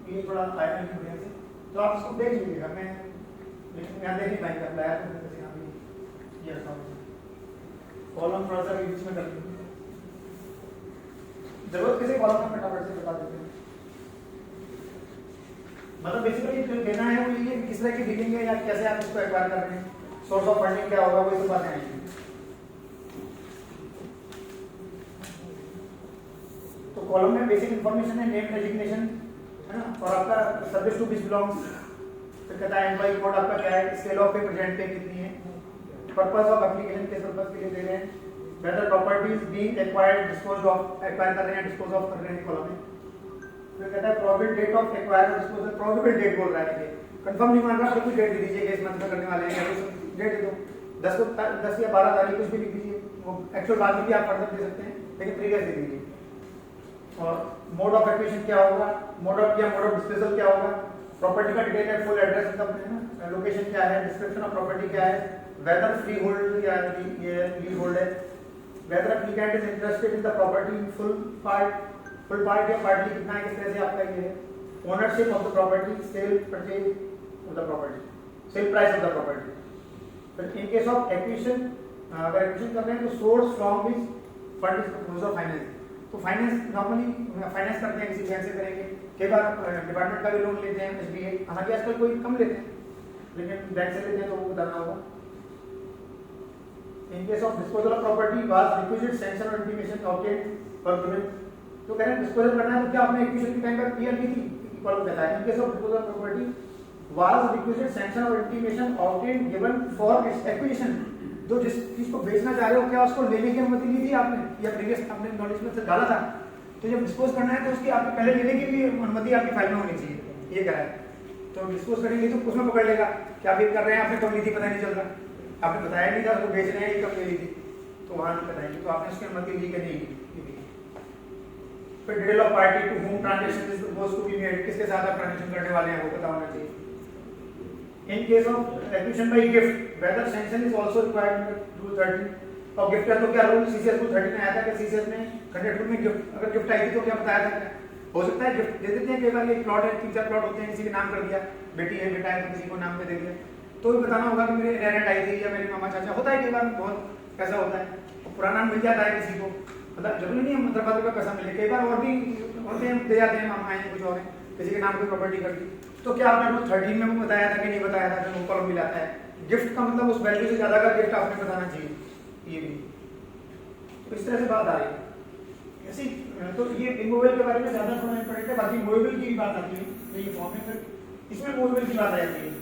ये थोड़ा आया नहीं बढ़िया से, तो आप इसको देख लीजिएगा, मैं लेकिन यहाँ देख नहीं पाएंगे अप्लाई तो मैं यहाँ भी ये रखा कॉलम थोड़ा सा बीच में कर लीजिए, जरूरत किसी कॉलम में फटाफट से बता देते हैं। मतलब बेसिकली जो देना है वो ये किस तरह की डीलिंग है या कैसे आप इसको एक्वायर कर रहे हैं, सोर्स ऑफ फंडिंग क्या होगा, वो सब बातें आएंगी। तो कॉलम में बेसिक इन्फॉर्मेशन है, नेम डेजिग्नेशन है ना, और आपका सर्विस टू विच बिलोंग्स, फिर कहता है एम्प्लॉय कोड आपका क्या है, स्केल ऑफ पे प्रेजेंट पे कितनी है, पर्पस ऑफ एप्लीकेशन किस पर्पस के लिए दे रहे हैं, whether properties being acquired disposed of, acquire कर रहे हैं डिस्पोज ऑफ कर रहे हैं कॉलम में, फिर कहता है प्रोबेबल डेट ऑफ एक्वायर और डिस्पोजल, प्रोबेबल डेट बोल रहा है, कंफर्म नहीं मान रहा कोई डेट दे दीजिए कि इस मंथ में करने वाले हैं, डेट दे दो 10 या 12 तारीख कुछ भी लिख दीजिए, वो एक्चुअल बाद में भी आप फर्दर दे सकते हैं, लेकिन प्रीवियस दे दीजिए। और मोड ऑफ एक्विजिशन क्या होगा, मोड ऑफ डिस्पोजल क्या होगा, प्रॉपर्टी का डिटेल है, फुल एड्रेस मतलब लोकेशन क्या है, डिस्क्रिप्शन ऑफ प्रॉपर्टी क्या है, वेदर फ्री होल्ड या ये लीज होल्ड है, whether applicant is interested in the property full part या पार्टली कितना है, किस तरह से आपका ये है, ownership of the property, sale purchase of the property, sale price of the property. But in case of acquisition, अगर एक्विजिशन कर रहे हैं तो source from which fund is proposed of finance. तो फाइनेंस नॉर्मली फाइनेंस करते हैं, किसी बैंक से करेंगे, कई बार डिपार्टमेंट का भी लोन लेते हैं, एसबीआई, हालांकि आजकल कोई कम लेते हैं, लेकिन बैंक से लेते हैं तो वो बताना होगा। इन case of disposal of property was requisite sanction और इंटीमेशन ऑब्टेन्ड फॉर गिवन, तो कह रहे हैं डिस्पोजल करना है तो क्या आपने एक्विजिशन की टाइम पर किया नहीं थी, कॉलम कहता है in case of disposal of property was requisite sanction और intimation obtained given for its acquisition. जो जिस चीज को बेचना चाह रहे हो क्या उसको लेने की अनुमति ली थी आपने, या प्रीवियस आपने नॉलेज में से डाला था, तो जब डिस्पोज करना है तो उसकी आपको पहले लेने की भी अनुमति आपकी फाइल में होनी चाहिए, ये कह रहा है। तो डिस्पोज करेंगे तो उसमें पकड़ लेगा क्या आप ये कर रहे हैं, आपने कब ली थी पता नहीं चल रहा, आपने बताया नहीं था उसको बेच रहे हैं, कब ले ली थी, तो वहां नहीं बताएंगे, तो आपने उसकी अनुमति ली कि नहीं ली। फिर detail of party to whom transaction is supposed to be made, किसके साथ आप ट्रांजैक्शन करने वाले हैं वो पता होना चाहिए। In case of acquisition by gift whether sanction is also required rule 13 और गिफ्ट का तो क्या रूल सीसीएस रूल 13 में आया था कि सीसीएस में कंट्रेक्ट में गिफ्ट अगर गिफ्ट आई थी तो क्या बताया था, हो सकता है गिफ्ट दे देते हैं, कई बार ये प्लॉट है, 3-4 प्लॉट होते हैं, किसी के नाम कर दिया, बेटी है बेटा है तो किसी को नाम पे दे दिया, तो भी बताना होगा कि मेरे रेंट आई थी या मेरे मामा चाचा, होता है कई बार बहुत ऐसा होता है, पुराना मिल जाता है किसी को, मतलब जरूरी नहीं है मतलब का पैसा मिले, कई बार और भी होते हैं दे जाते हैं, मामा आए कुछ और किसी के नाम पे प्रॉपर्टी कर दी, तो क्या आपने रूल 13 में बताया था कि नहीं बताया था, जो कॉलम मिलाता है गिफ्ट का मतलब उस वैल्यू से ज्यादा का गिफ्ट आपने बताना चाहिए, ये भी तो इस तरह से बात आ रही है ऐसी। तो ये इमूवेबल के बारे में ज्यादा थोड़ा इंपॉर्टेंट है, बाकी मूवेबल की भी बात आती है, तो ये फॉर्म में इसमें मूवेबल की बात आ जाती है।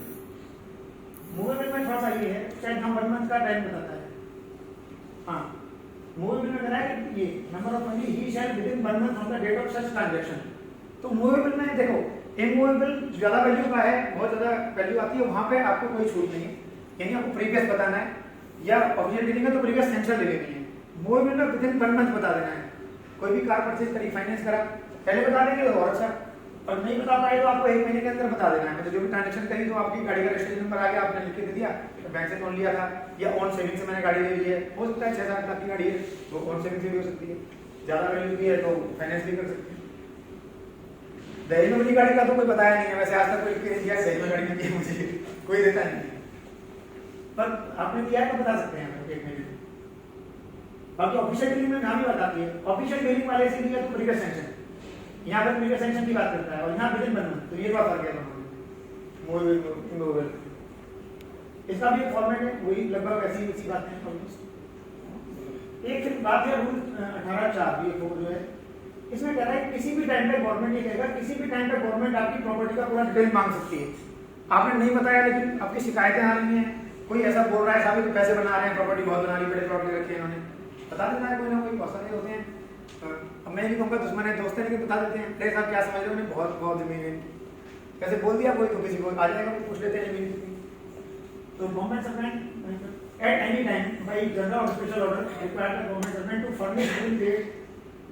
मूवेबल में थोड़ा सा ये है, शायद हम 1 मंथ का टाइम बताता है, हाँ मूवेबल में कह रहा है कि ये number of money he shall within 1 month from the date of such transaction. तो मूवेबल में देखो इमूवेबल ज्यादा वैल्यू का है, बहुत ज्यादा वैल्यू आती है, वहां पे आपको कोई छूट नहीं है, यानी आपको प्रीवियस बताना है, या ऑब्जेक्ट देनी है तो प्रीवियस सैंक्शन ले लेनी है। मूवेबल में विद इन 1 मंथ बता देना है, कोई भी कार परचेज करी फाइनेंस करा पहले बता देंगे तो और अच्छा, और नहीं बता पाए तो आपको 1 महीने के अंदर बता देना है, मतलब जो भी ट्रांजैक्शन करी तो आपकी गाड़ी का रजिस्ट्रेशन नंबर आ गया, आपने लिख के दे दिया, तो बैंक से लोन लिया था या ऑन सेविंग से मैंने गाड़ी ले ली है, हो सकता है 6 लाख की गाड़ी है तो ऑन सेविंग से भी हो सकती है, ज्यादा वैल्यू की है तो फाइनेंस भी कर सकते हैं। दहेज में गाड़ी का तो कोई बताया नहीं है, वैसे आज तक कोई केस दिया दहेज में गाड़ी में दिया मुझे कोई देता नहीं है, पर आपने दिया है तो बता सकते हैं एक महीने। बाकी ऑफिशियल डीलिंग में नाम ही बताती है, ऑफिशियल डीलिंग वाले से दिया तो प्रीवियस सैंक्शन, यहाँ पर प्रीवियस सैंक्शन की बात करता है और यहाँ विद इन 1 मंथ, तो ये बात आ गया मूवेबल। इसका भी एक फॉर्मेट है, वही लगभग ऐसी उसी बात है। एक बात है रूल 18(4) ये जो है इसमें कह रहा है किसी भी टाइम पे गवर्नमेंट ये कहेगा किसी भी टाइम पे गवर्नमेंट आपकी प्रॉपर्टी का पूरा डिटेल मांग सकती है। आपने नहीं बताया लेकिन आपकी शिकायतें आ रही हैं, कोई ऐसा बोल रहा है साहब पैसे बना रहे हैं, प्रॉपर्टी बहुत बना ली, बड़े प्लॉट ले रखे हैं इन्होंने, बता देना है, कोई ना कोई बहुत सारे होते हैं, अब मैं नहीं कहूँगा दुश्मन है दोस्त है लेकिन बता देते हैं, अरे साहब क्या समझ रहे हो, उन्हें बहुत बहुत जमीन है, कैसे बोल दिया कोई तो किसी को आ जाएगा पूछ लेते हैं जमीन कितनी। तो government servant at any time by general और special order require the government servant to furnish will date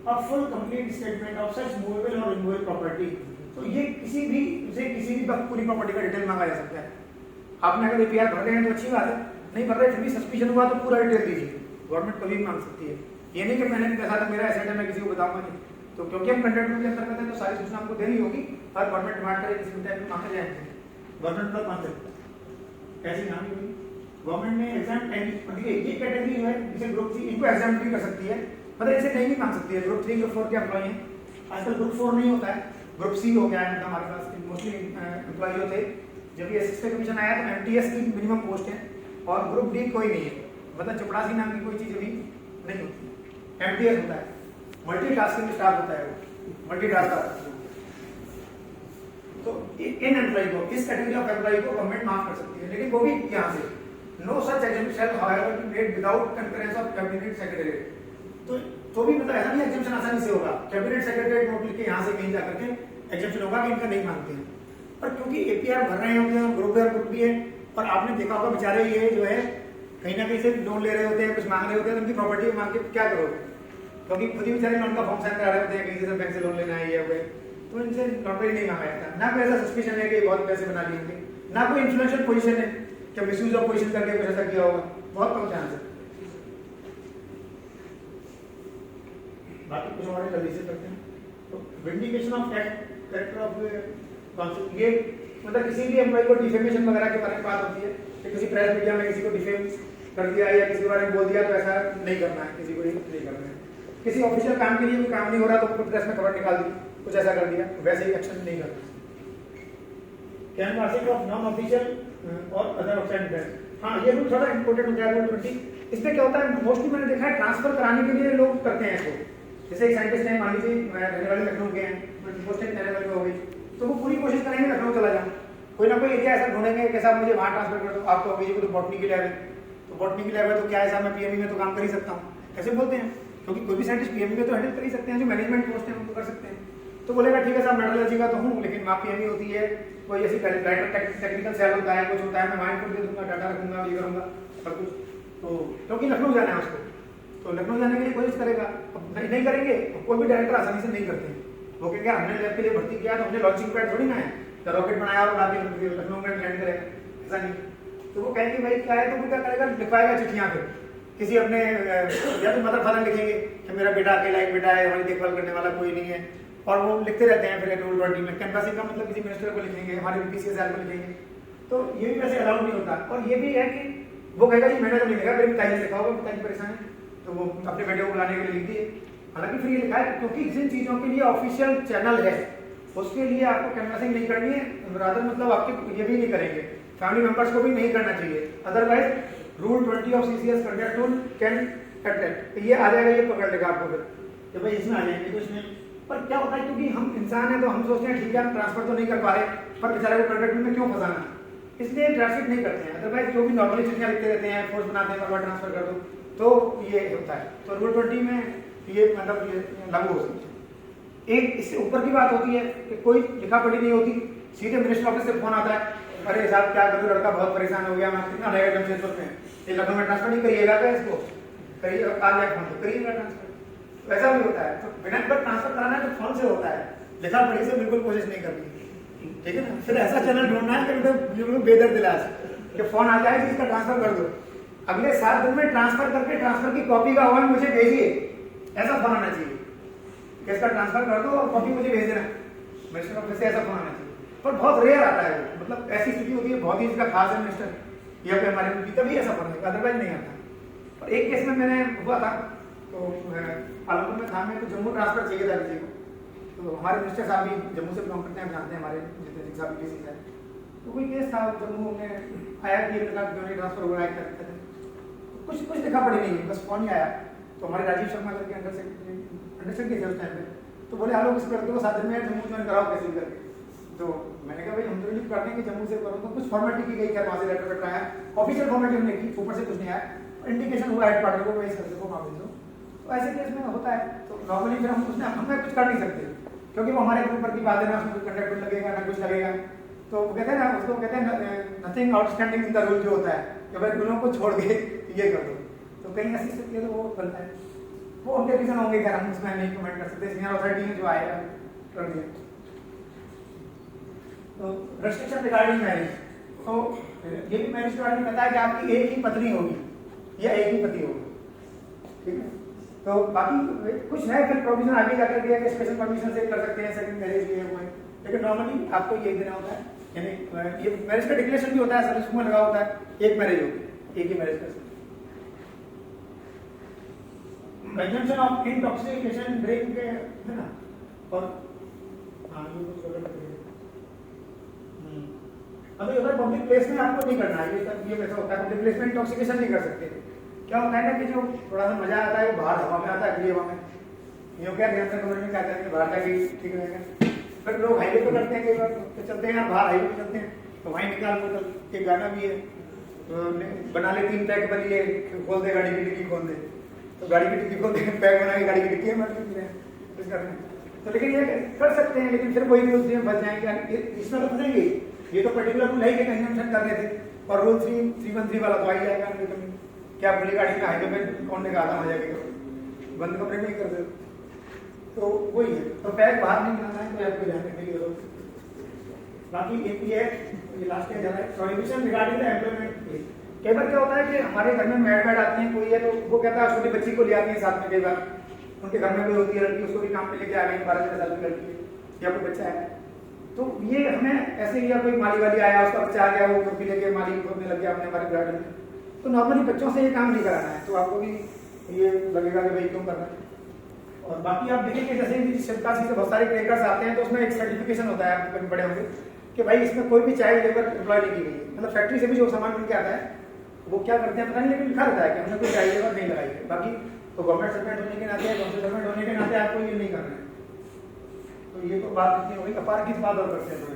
a full complete statement of such movable or immovable property। तो ये किसी भी वक्त पूरी प्रॉपर्टी का डिटेल मांगा जा सकता है। आपने अगर एपीआर भर रहे हैं तो अच्छी बात है, नहीं भर रहे फिर भी सस्पिशन हुआ तो पूरा डिटेल दीजिए, गवर्नमेंट कभी भी मांग सकती है। ये नहीं कि मैंने पैसा था मेरा एसेट है मैं किसी को बताऊंगा नहीं, तो क्योंकि हम कंट्रेक्ट के अंतर्गत हैं तो सारी सूचना हमको देनी होगी और गवर्नमेंट डिमांड करे किसी टाइम में मांगे जाएंगे, गवर्नमेंट का कॉन्सेप्ट ऐसी नाम हुई। गवर्नमेंट ने एग्जाम देखिए ये कैटेगरी जो है जिसे ग्रुप 3 इनको एग्जाम भी कर सकती है, मतलब इसे नहीं भी मांग सकती है। ग्रुप 3 ग्रुप 4 के एम्प्लॉय हैं, आजकल ग्रुप 4 नहीं होता है, ग्रुप सी हो गया है, मतलब हमारे पास मोस्टली एम्प्लॉय जो थे जब ये एसएस पे कमीशन आया तो एमटीएस की मिनिमम पोस्ट है और ग्रुप डी कोई नहीं है, मतलब चपड़ासी नाम की कोई चीज अभी नहीं होती, एमटीएस होता है, मल्टीटास्किंग स्टाफ होता है, वो मल्टीटास्कर। तो इन एम्प्लॉय को इस कैटेगरी ऑफ एम्प्लॉय को गवर्नमेंट माफ कर सकती है, लेकिन वो भी यहाँ से no such exemption shall however be made without concurrence of cabinet secretary. तो भी मतलब ऐसा नहीं एग्जाम्पशन आसानी से होगा, कैबिनेट सेक्रेटरी नोट लिख के यहाँ से कहीं जाकर के एग्जाम्पशन होगा कि इनका नहीं मानते हैं, पर क्योंकि एपीआर भर रहे होते हैं, ग्रुप है ग्रुप भी है, और आपने देखा होगा बेचारे ये जो है कहीं ना कहीं से लोन ले रहे होते हैं, कुछ मांग रहे होते हैं, तो उनकी प्रॉपर्टी मांग के क्या करोगे? क्योंकि खुद ही बेचारे लोन का फॉर्म साइन करा रहे होते हैं, कहीं से बैंक से लोन लेना है ये हुए, तो इनसे प्रॉपर्टी नहीं मांगा जाता। ना कोई ऐसा सस्पिशन है कि बहुत पैसे बना लिए, ना कोई इन्फ्लुएंशियल पोजीशन है कि मिसयूज ऑफ पोजीशन करके कुछ ऐसा किया होगा, बहुत कम चांस है। बाकी कुछ हमारे जल्दी से करते हैं। तो vindication of character of concept, ये मतलब किसी भी एम्प्लॉय को डिफेमेशन वगैरह के बारे में बात होती है कि किसी प्रेस मीडिया में किसी को डिफेम कर दिया या किसी के बारे में बोल दिया, तो ऐसा नहीं करना है, किसी को नहीं करना है। किसी ऑफिशियल काम के लिए कोई काम नहीं हो रहा तो प्रेस में खबर निकाल दी, कुछ ऐसा कर दिया, वैसे ही एक्शन नहीं करना। कैनवासिंग ऑफ नॉन ऑफिशियल और अदर आउटसाइड इवेंट्स, हाँ ये भी थोड़ा इंपॉर्टेंट हो गया। 20 इसमें क्या होता है, मोस्टली मैंने देखा है ट्रांसफर कराने के लिए लोग करते हैं इसको। जैसे एक साइंटिस्ट है, मान लीजिए रहने वाले लखनऊ के हैं, पोस्टेड रहने वाले हो गई, तो वो पूरी कोशिश करेंगे लखनऊ चला जाऊँ, कोई ना कोई एरिया ऐसा ढूंढेंगे कि साहब मुझे वहाँ ट्रांसफर कर दो। आप कहोगे तो बॉटनी की लैब है, तो बॉटनी की लैब है तो क्या है साहब मैं पीएमई में तो काम कर ही सकता हूँ, ऐसे बोलते हैं, क्योंकि कोई भी साइंटिस्ट पीएमई में तो हैंडल कर ही सकते हैं, जो मैनेजमेंट पोस्ट है उनको कर सकते हैं। तो बोलेगा ठीक है साहब मेटलर्जी का तो हूँ, लेकिन वहाँ पीएमई होती है, कोई ऐसी टेक्निकल सेल होता है, कुछ होता है, मैं वहाँ इनपुट दे दूंगा, डाटा रखूंगा, ये करूंगा सब कुछ। तो क्योंकि लखनऊ जाना है उसको, तो लखनऊ जाने के लिए कोशिश करेगा। अब नहीं करेंगे, कोई भी डायरेक्टर आसानी से नहीं करते हैं, वो कहेंगे हमने लैब के लिए भर्ती किया तो हमने लॉन्चिंग पैड थोड़ी ना है, तो रॉकेट बनाया और उड़ा के लखनऊ में लैंड करेगा, ऐसा नहीं। तो वो कहेंगे भाई क्या है, तो वो क्या करेगा, लिखवाएगा चिट्ठियाँ फिर किसी अपने या तो मदर फादर लिखेंगे कि मेरा बेटा अकेला एक बेटा है, हमारी देखभाल करने वाला कोई नहीं है, और वो लिखते रहते हैं फिर रूल 20 में। कैनवासिंग का मतलब किसी मिनिस्टर को लिखेंगे, हमारे बीपीसीएस को लिखेंगे, तो ये भी वैसे अलाउड नहीं होता। और ये भी है कि वो कहेगा जी मैंने तो नहीं लिखा, मेरे पिताजी ने लिखा होगा, पिताजी परेशान है तो वो अपने बेटे को बुलाने के लिए लिख दिए। हालांकि फिर ये लिखा है क्योंकि जिन चीज़ों के लिए ऑफिशियल चैनल है उसके लिए आपको कैनवासिंग नहीं करनी है, रादर मतलब आपके ये भी नहीं करेंगे, फैमिली मेंबर्स को भी नहीं करना चाहिए, otherwise rule 20 of CCS conduct rule can attract, ये आ जाएगा, ये पकड़ लेगा आपको फिर कि भाई इसमें आ जाएंगे। तो इसमें पर क्या होता है, क्योंकि हम इंसान हैं तो हम सोचते हैं ठीक है हम ट्रांसफर तो नहीं कर पा रहे, पर बेचारे को कंडक्ट में क्यों फंसाना, इसलिए ट्रांसफर नहीं करते हैं। अदरवाइज जो भी नॉर्मली चिट्ठियाँ लिखते रहते हैं, फोर्स बनाते हैं, ट्रांसफर कर दो, तो ये होता है। तो रूल 20 में ये मतलब ये लागू हो सकता है। एक इससे ऊपर की बात होती है कि कोई लिखा पढ़ी नहीं होती, सीधे मिनिस्टर ऑफिस से फोन आता है, अरे साहब क्या करूँ, लड़का बहुत परेशान हो गया, मैं कितना रहेगा जमशेदपुर में, ये लखनऊ में ट्रांसफर नहीं करिएगा क्या, इसको करिए, आ जाए फोन तो करिएगा ट्रांसफर। वैसा भी होता है, तो बिना पर ट्रांसफर कराना है तो फोन से होता है, लिखा पढ़ी से बिल्कुल कोशिश नहीं करनी, ठीक है ना। फिर ऐसा चैनल ढूंढना है कि बिल्कुल बेदर्द इलाज कि फोन आ जाए इसका ट्रांसफर कर दो, अगले 7 दिन में ट्रांसफर करके ट्रांसफर की कॉपी का अहवाल मुझे भेजिए, ऐसा फोन आना चाहिए कि इसका ट्रांसफर कर दो और कॉपी मुझे भेज देना, मिनिस्टर ऑफिस से ऐसा फोन आना चाहिए। पर बहुत रेयर आता है वो, मतलब ऐसी स्थिति होती है बहुत ही इसका खास है मिनिस्टर या फिर हमारे तभी ऐसा फोन आएगा, अदरवाइज नहीं आता। और एक केस में मैंने हुआ था, तो पालमपुर में था, मैं तो जम्मू ट्रांसफर चाहिए था किसी को, तो हमारे मिनिस्टर साहब भी जम्मू से बिलोंग करते हैं, आप जानते हैं हमारे जितने साहब किसी है, तो कोई केस था जम्मू में आया कि क्यों नहीं ट्रांसफर हो रहा है, क्या कुछ लिखा पड़ी नहीं है, बस फोन ही आया। तो हमारे राजीव शर्मा करके अंडर सेक्रेटरी थे उस टाइम पे, तो बोले आप लोग इस करके वो 7 दिन में जम्मू ज्वाइन कराओ कैसे भी करके। तो मैंने कहा भाई हम तो रिलीव कर देंगे जम्मू से, करूँ तो कुछ फॉर्मेलिटी की गई, क्या वहाँ से लेटर वेटर आया, ऑफिशियल फॉर्मेलिटी हमने की, ऊपर से कुछ नहीं आया, इंडिकेशन हुआ हेड पार्टनर को इस करके को मामले दो। तो ऐसे केस में होता है, तो नॉर्मली फिर हम उसने हमें कुछ कर नहीं सकते, क्योंकि वो हमारे ऊपर की बात है ना, उसमें कोई कंडक्ट लगेगा ना कुछ लगेगा। तो वो कहते हैं ना, उसको कहते हैं nothing outstanding in the rule, जो होता है कि भाई रूलों को छोड़ के ये कर दो, तो कहीं ऐसी स्थिति है तो वो गलत है, वो उनके रीजन होंगे, खैर हम उसमें नहीं कमेंट कर सकते, सीनियर अथॉरिटी में जो आएगा कर दिया। तो रेस्ट्रिक्शन रिगार्डिंग मैरिज, तो ये भी मैरिज के बारे में बताया कि आपकी एक ही पत्नी होगी या एक ही पति होगा, ठीक है। तो बाकी कुछ है फिर प्रोविजन आगे जाकर दिया कि स्पेशल परमिशन से कर सकते हैं सेकंड मैरिज लिए हुए, लेकिन नॉर्मली आपको ये देना होता है, यानी ये मैरिज का डिक्लेरेशन भी होता है, सर्विस में लगा होता है, एक मैरिज होगी, एक ही मैरिज कर सकते हैं। कंजम्पशन ऑफ इंटॉक्सिकेशन ड्रिंक है ना, और हाँ ये कुछ गलत है, अभी उधर पब्लिक प्लेस में आपको नहीं करना है, ये वैसा होता है, पब्लिक प्लेस में इंटॉक्सिकेशन नहीं कर सकते। क्या होता है ना कि जो थोड़ा सा मजा आता है वो बाहर हवा में आता है, खुली हवा में, ये क्या नियंत्रण कमरे में क्या करेंगे, बाहर जाके ठीक रहेगा। फिर लोग हाईवे पे करते हैं, कई बार तो चलते हैं बाहर हाईवे पे चलते हैं, तो वहीं निकाल बोतल, एक गाना भी है, तो बना ले 3 पैक बनिए, खोल दे गाड़ी की डिक्की, खोल दे, तो गाड़ी की डिक्की खोल दे, पैक बना के गाड़ी की डिक्की में कुछ करना। तो लेकिन ये कर सकते हैं, लेकिन फिर वही रूल 3 फंस जाएंगे, इसमें तो फंसेंगे, ये तो पर्टिकुलर रूल है कि कंजम्पशन कर रहे थे, और रूल 313 वाला तो आ ही जाएगा, क्या खुली गाड़ी में हाईवे पे कौन ने कहा था मजा के बंद कमरे में ही कर दो। तो वही है, तो पैक बाहर नहीं बनाना है, तो आपको ध्यान रखने की जरूरत है। बाकी एक ये है, ये लास्ट में जा रहा है प्रोहिबिशन रिगार्डिंग द एम्प्लॉयमेंट। कई बार क्या होता है कि हमारे घर में मैड आती हैं, कोई है तो वो कहता है छोटी बच्ची को ले आती है साथ में, कई बार उनके घर में कोई होती है लड़की, उसको भी काम पे लेके आ गई, 12 साल की लड़की है या कोई बच्चा है, तो ये हमें ऐसे ही, या कोई माली वाली आया उसका बच्चा आ गया, वो कुर्सी लेके माली को लग गया अपने हमारे गार्डन में, तो नॉर्मली बच्चों से ये काम नहीं कराना है, तो आपको भी ये लगेगा कि भाई क्यों करना है। और बाकी आप देखेंगे जैसे शिल्पासी से बहुत सारे ट्रेकर्स आते हैं, तो उसमें एक सर्टिफिकेशन होता है, आप कभी पढ़े होंगे कि भाई इसमें कोई भी चाइल्ड लेबर एम्प्लॉय नहीं की गई है, मतलब फैक्ट्री से भी जो सामान बन के आता है वो क्या करते हैं पता नहीं, लेकिन लिखा रहता है कि हमने कोई चाइल्ड लेबर नहीं लगाई है। बाकी तो गवर्नमेंट सर्वेंट होने के नाते, काउंसिल सर्वेंट होने के नाते आपको ये नहीं करना है। तो ये तो बात इतनी हो गई, अपार किस बात और करते हैं तो